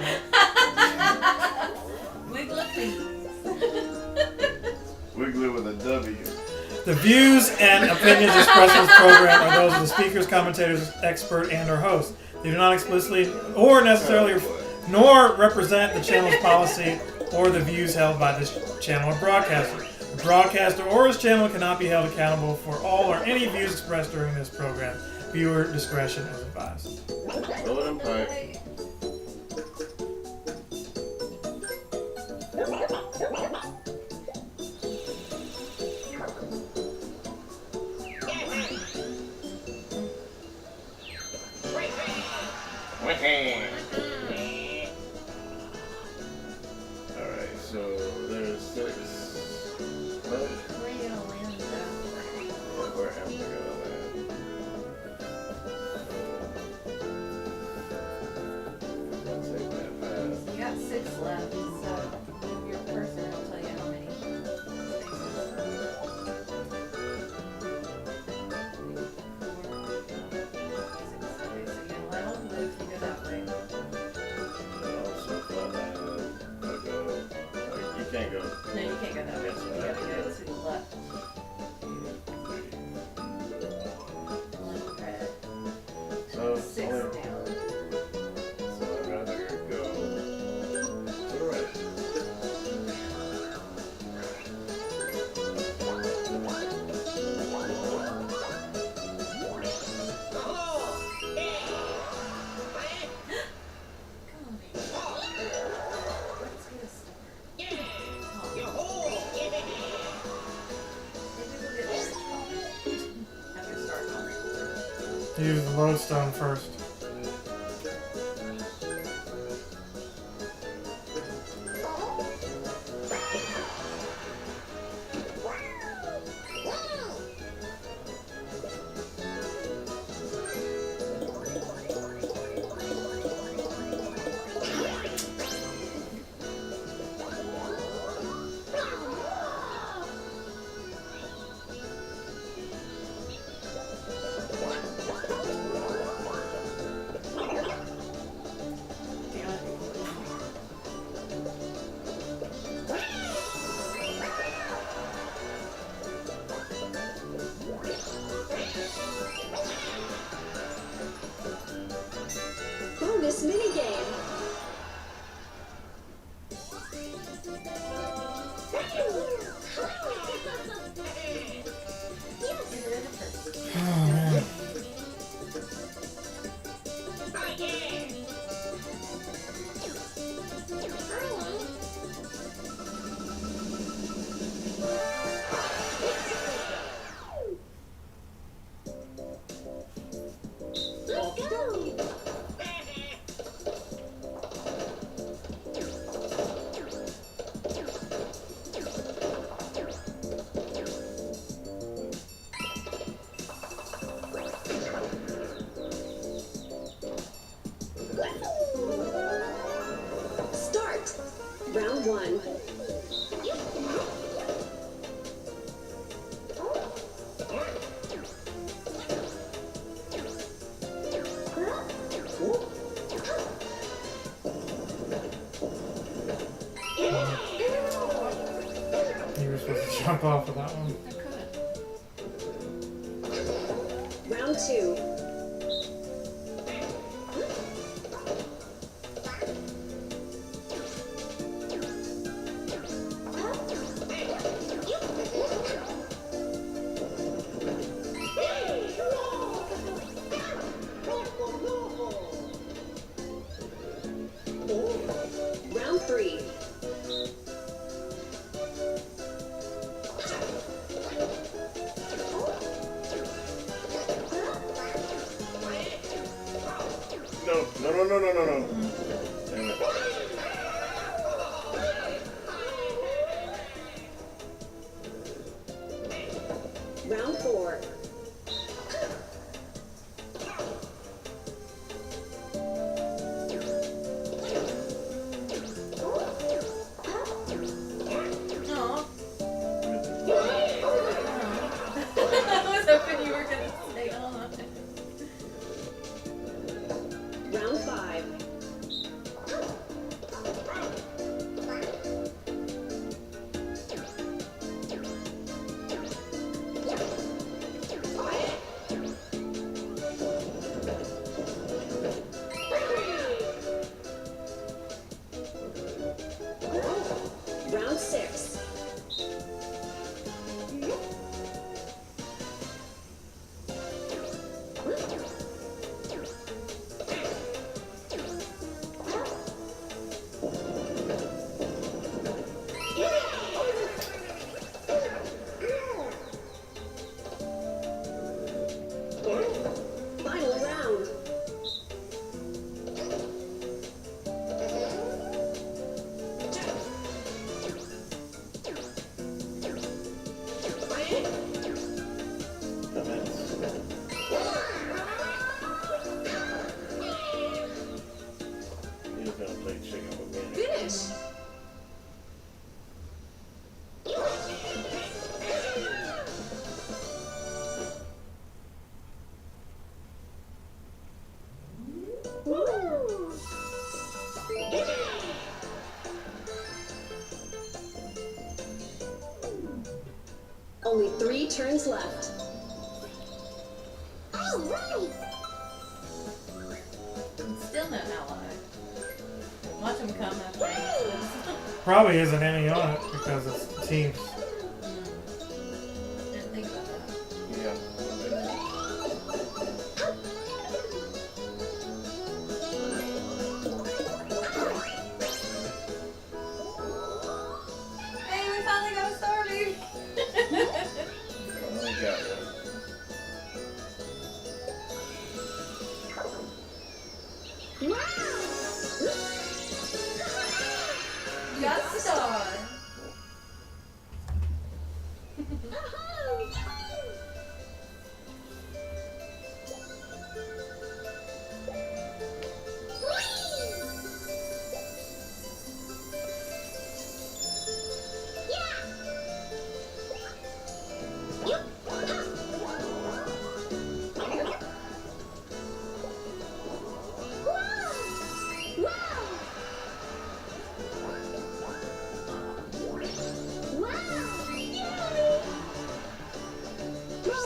Wiggler please. Wiggler with a W. The views and opinions expressed in this program are those of the speakers, commentators, expert, and/or host. They do not explicitly or necessarily nor represent the channel's policy or the views held by this channel or broadcaster. The broadcaster or his channel cannot be held accountable for all or any views expressed during this program. Viewer discretion is advised. Throw them pipe. Alright, so there's 6. Where are you gonna land though? Where am I gonna land? I'll take that path. You got 6 left, so move your cursor and tell you how many spaces. Okay, so you let them move, you go that way. Also, if I land, I'll go. You can't go. No, you can't go that way. You gotta go to the left. Red. So, 6 only, down. so I'd rather go to the right. Come on, baby. Let's get a start. Maybe we'll get this. Have your start on. Use the lodestone first. this minigame. Oh man. Let's go. Start. Round one. You were supposed to jump off of that one. I couldn't. Round two. Round three. No. Damn it. Round four. Aw. I was hoping you were gonna stay on. Round five. Round six. Final round. He was gonna play chicken with me. Finish. Woo! Only 3 turns left. All right. Still no ally. Watch him come after me. Probably isn't any on it because it's teams. Didn't think about that. Yeah. Hey, we finally got started. I got one. Got a star.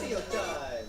Mario time!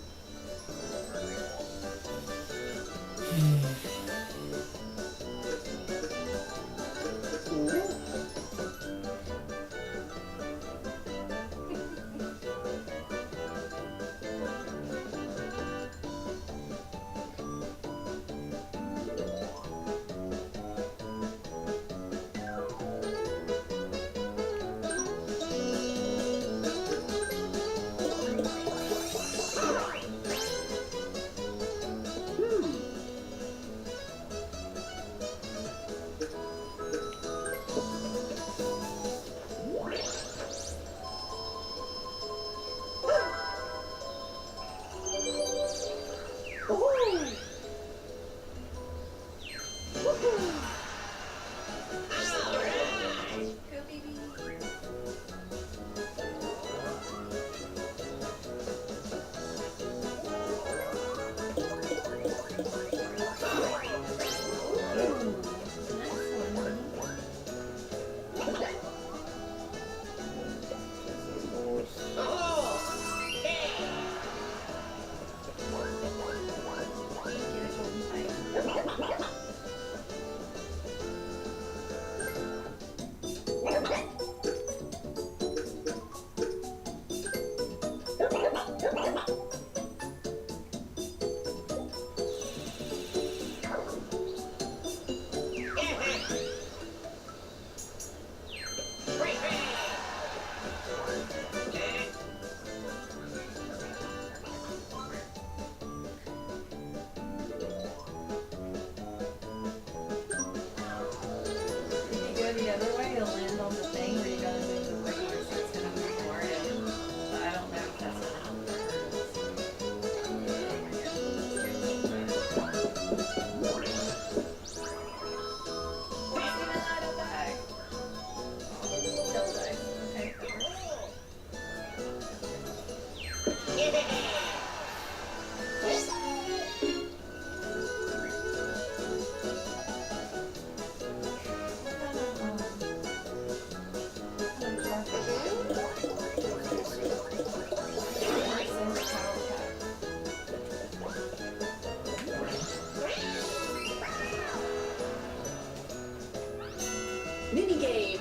Mini game.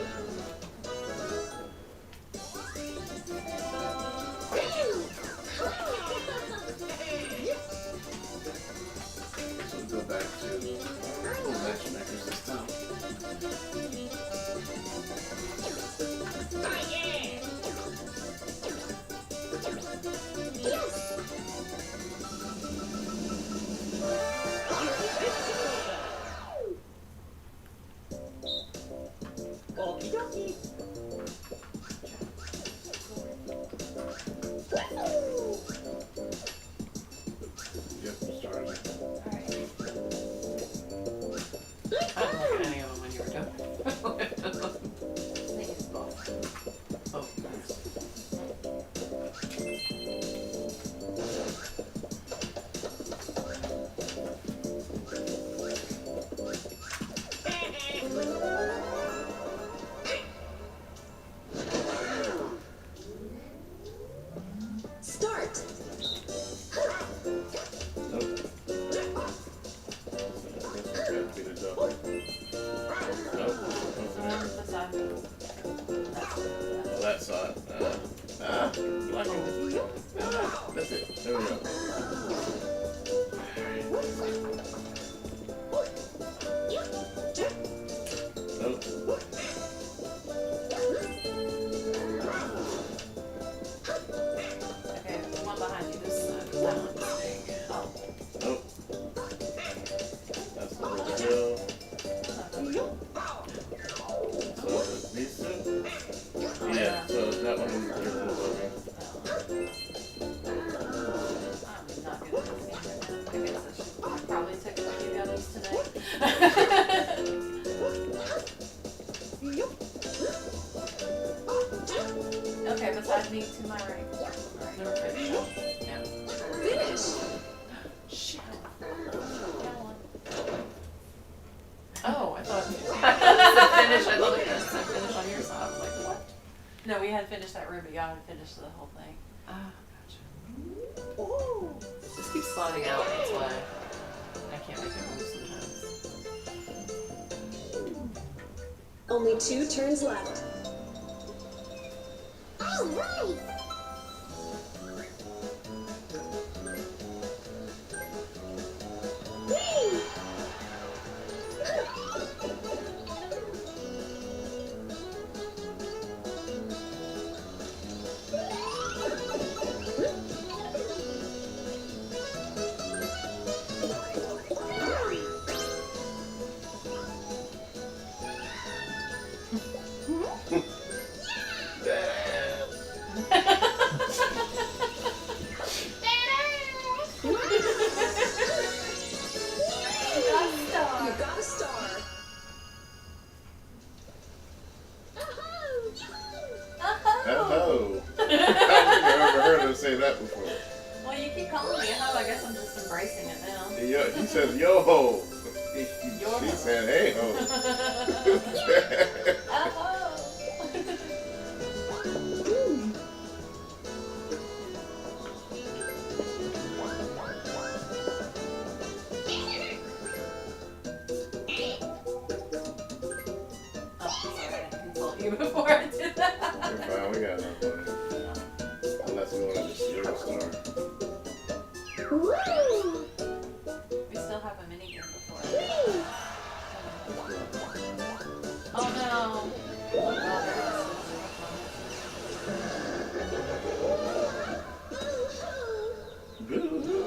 So we'll go back to matchmakers this time. Okie dokie. Yep, started. Alright. I didn't look at any of them when you were doing it. I think it's both. Oh, nice. Start. Nope. This one's got to be the double. Nope. Beside me. Well, that side. Blocking. That's it. There we go. Nope. Okay, the one behind you this side. That one's big. Oh. Nope. That's the whole deal. So it's these two? Yeah, so that one is your loading. I'm not good at this game right now. I guess I probably took a few gummies today. Okay, beside me to my right. Alright, Never finished. Yeah. Finish. Shit. Got one. Oh, I thought I said finish. I thought it said finish on your side. I was like, what? No, we hadn't finished that ruby. I had finished the whole thing. Ah, gotcha. Just keep sliding out. That's why I can't make it move sometimes. Only 2 turns left. All right. Whee! You got a star. Hello. I don't think I've ever heard her say that before. Well, you keep calling me a hoe. I guess I'm just embracing it now. He says, yo ho. Yo She ho. said, hey ho. Oh. You before I did that. You're fine, we got enough money. Unless we want to just zero star. Woo! We still have a mini game before. Oh no. Oh god. Boo-hoo.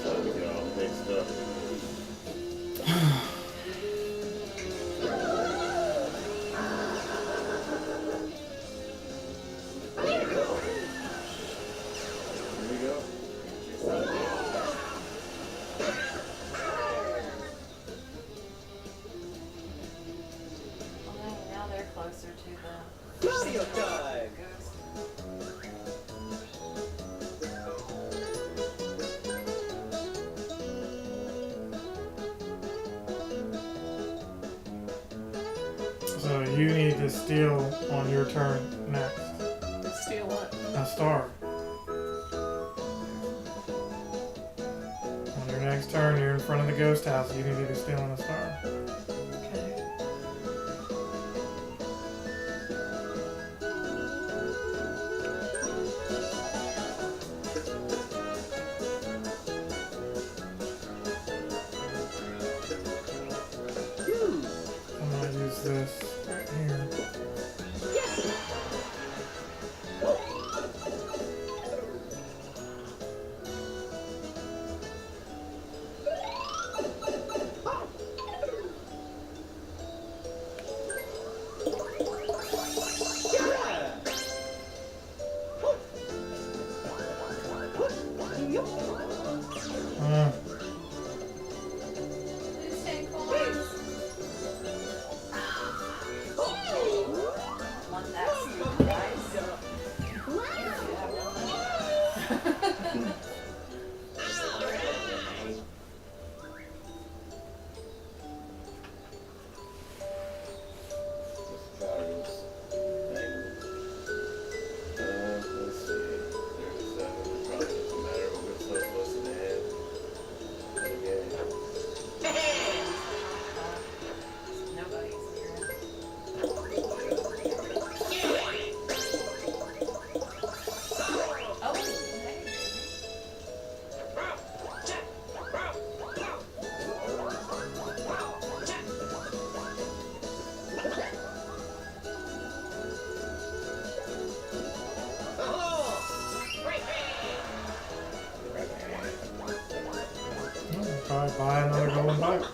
So we get all mixed up. closer to the Mario time! ghost. So you need to steal on your turn next. Steal what? A star. On your next turn, you're in front of the ghost house. You need to steal on a star. Okay. I'm gonna use this right here. Mm. Who's 10 coins? Want that sweet rice? Let's see. 37. Probably doesn't matter. We're so close to the end of the game. Nobody's here. Oh, hey, baby. Probably buy another golden bike.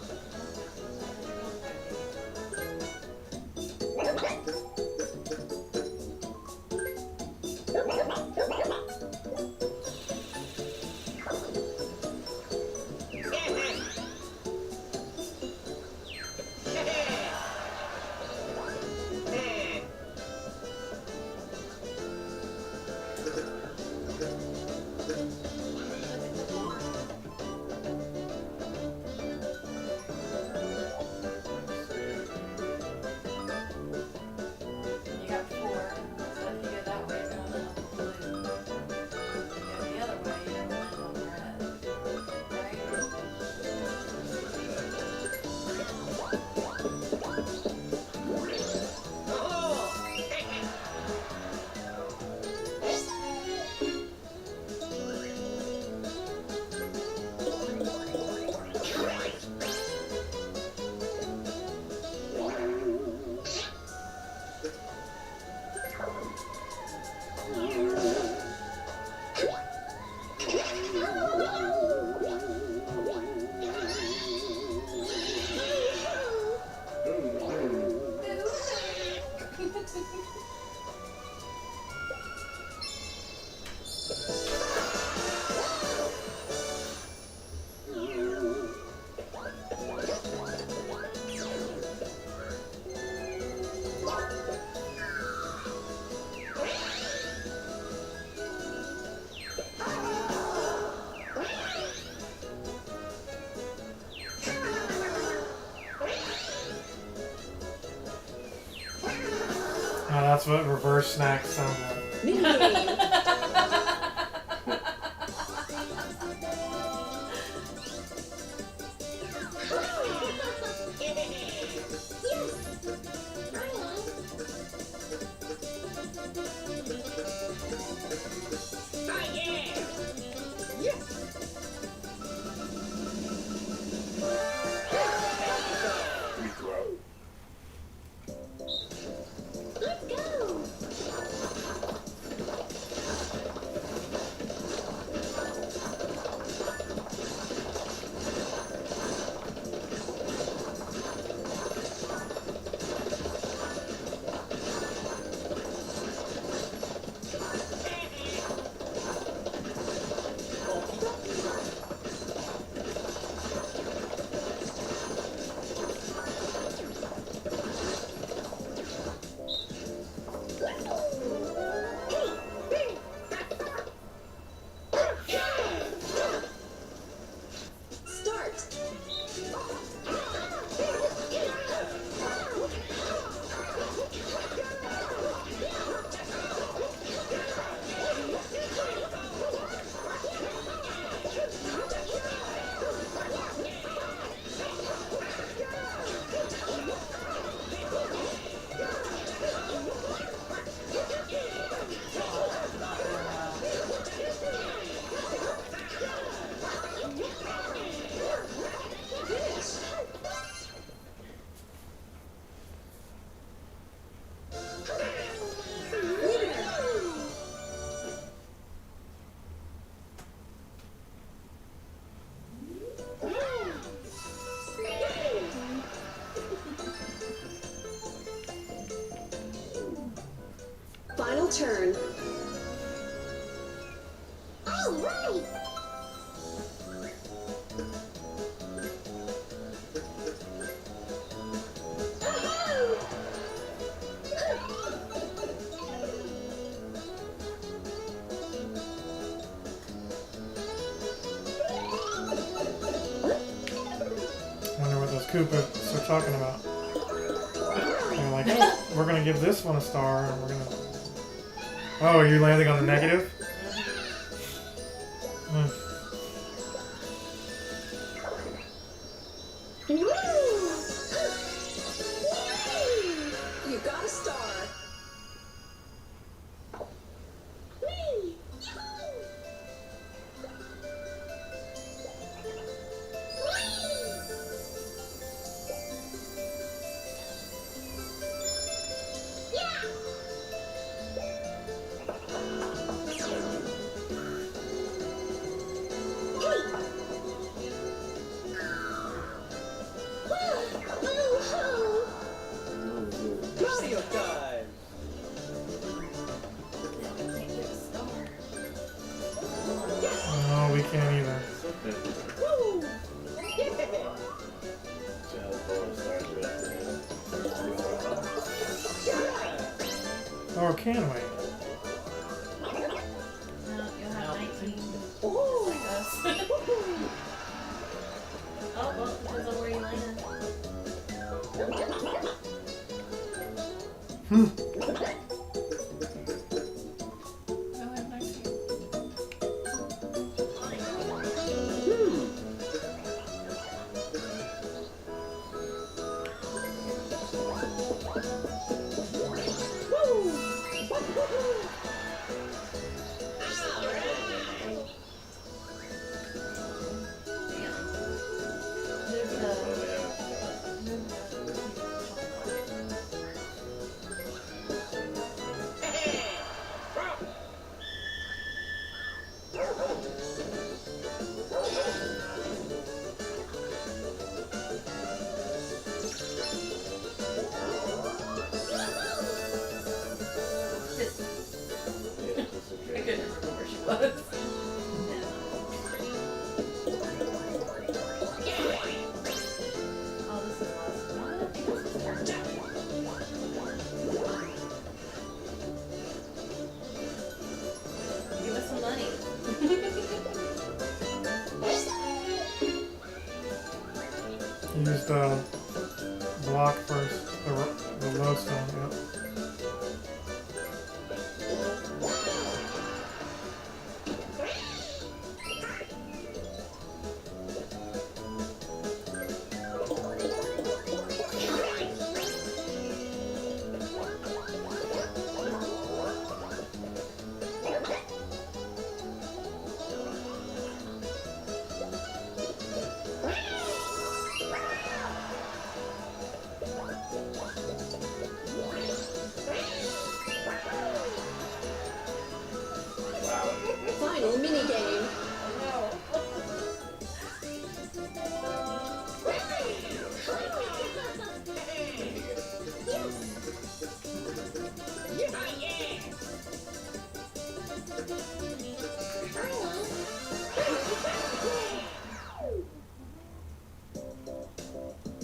You got 4. So if you go that way, you're gonna land on blue. If you go the other way, you're gonna land on red. Right? Oh, that's what reverse snacks sound like. Minigame. Let's go. final turn. All right. Wonder what those Koopas are talking about. They're like, oh, we're gonna give this one a star, and we're gonna. Oh, are you landing on the negative? Hmm. You got a star. Mario time! No, we can't either. Okay. Woo! Yeah! See how the bonus starts with. Or can we? No, you'll have 19. Ooh! Like us. Oh, well, depends on where you land. You'll have 19. There's Oh, yeah, that's I okay. couldn't remember where she was. Oh, this is last one. I think this is her. Give us some money. Use the block first, the lodestone, yep. Final minigame.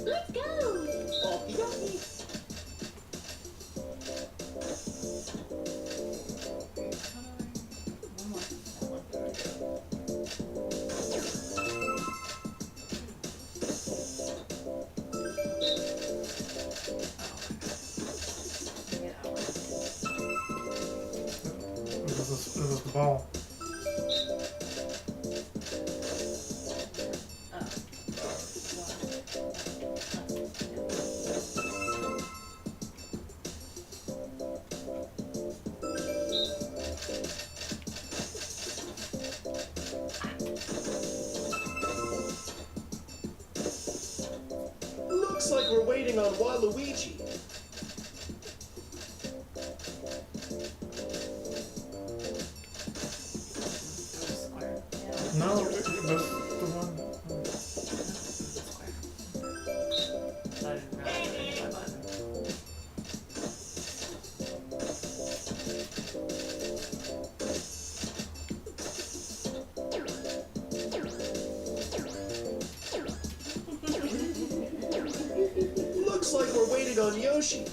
Let's go. This is the ball. Looks like we're waiting on Waluigi. No, that's the one. I didn't realize it was my button. waiting on Yoshi.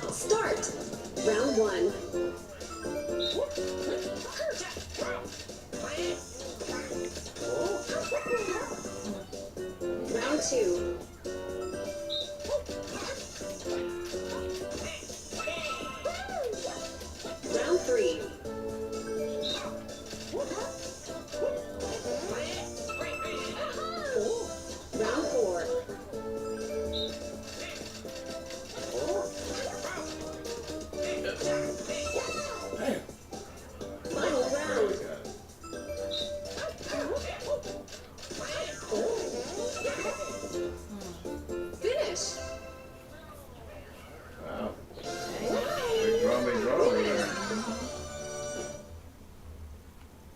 Start. Round 1. Round 2. Round 3. Round 4. Damn. Final round. Finish. Wow. Big draw over there.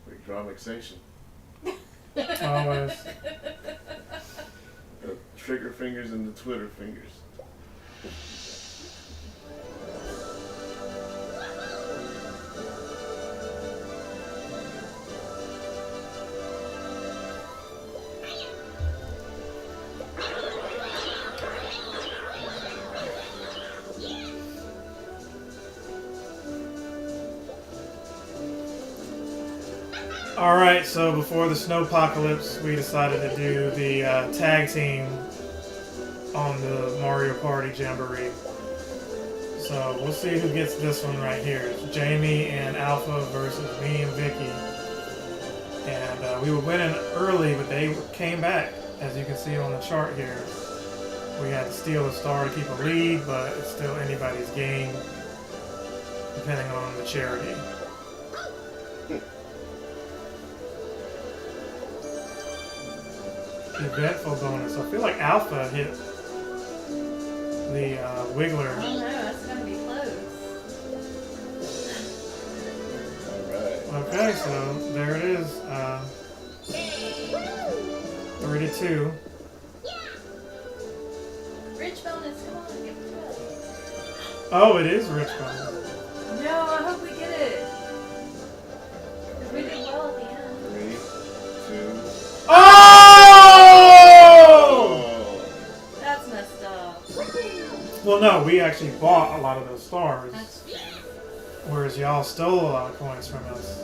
Big draw mixation. Always. The trigger fingers and the Twitter fingers. Alright, so before the snowpocalypse, we decided to do the tag team on the Mario Party Jamboree. So we'll see who gets this one right here. It's Jamie and Alpha versus me and Vicky. And we were winning early, but they came back, as you can see on the chart here. We had to steal a star to keep a lead, but it's still anybody's game, depending on the charity. Eventful bonus. I feel like Alpha hit the Wiggler. I don't know, that's gonna be close. Alright. Okay, so there it is. 3-2. Rich bonus, come on, give it to us. Oh, it is rich bonus. No, I hope we get it. Because we did well at the end. 3, 2. Oh! That's messed up. Well, no, we actually bought a lot of those stars, That's whereas y'all stole a lot of coins from us.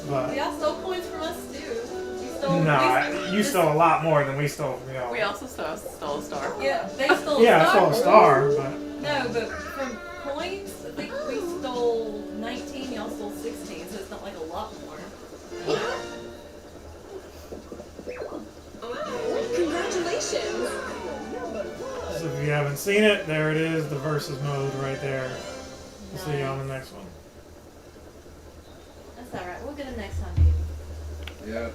But y'all stole coins from us too. We stole. nah, you stole a lot more than we stole from y'all. We also stole a star. Yeah, they stole. Yeah, I star stole a from star, us. but No, but from coins, I think we stole 19. Y'all stole 16, so it's not like a lot more. Congratulations. so if you haven't seen it, there it is, the versus mode right there. We'll see you on the next one. That's alright. We'll get it next time, baby. Yeah.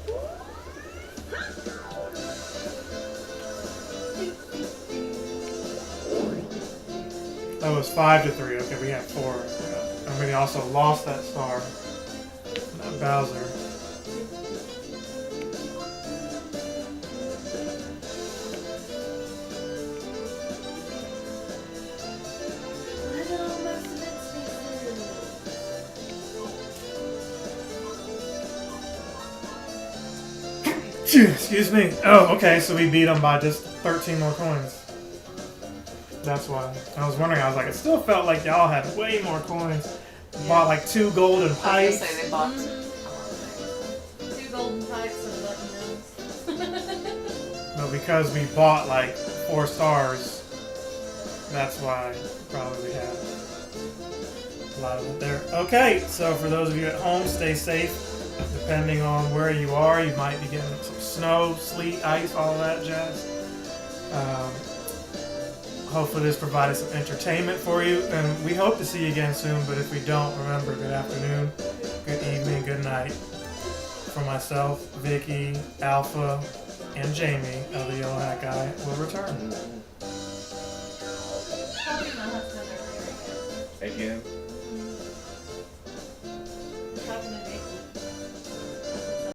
That was 5-3. Okay, we had 4. Yeah. And we also lost that star. That Bowser. I know most of it's Excuse me. Oh, okay, so we beat them by just 13 more coins. That's why. I was wondering, I was like, it still felt like y'all had way more coins. Bought like 2 golden I was pipes. gonna say they bought Mm-hmm. 2 golden pipes and button nose. But because we bought like 4 stars, that's why probably we had a lot of it there. Okay, so for those of you at home, stay safe. Depending on where you are, you might be getting some snow, sleet, ice, all that jazz. Hopefully this provided some entertainment for you, and we hope to see you again soon, but if we don't, remember, good afternoon, good evening, good night. For myself, Vicky, Alpha, and Jamie of the Yellow Hat Guy will return. Probably my husband earlier again. Again.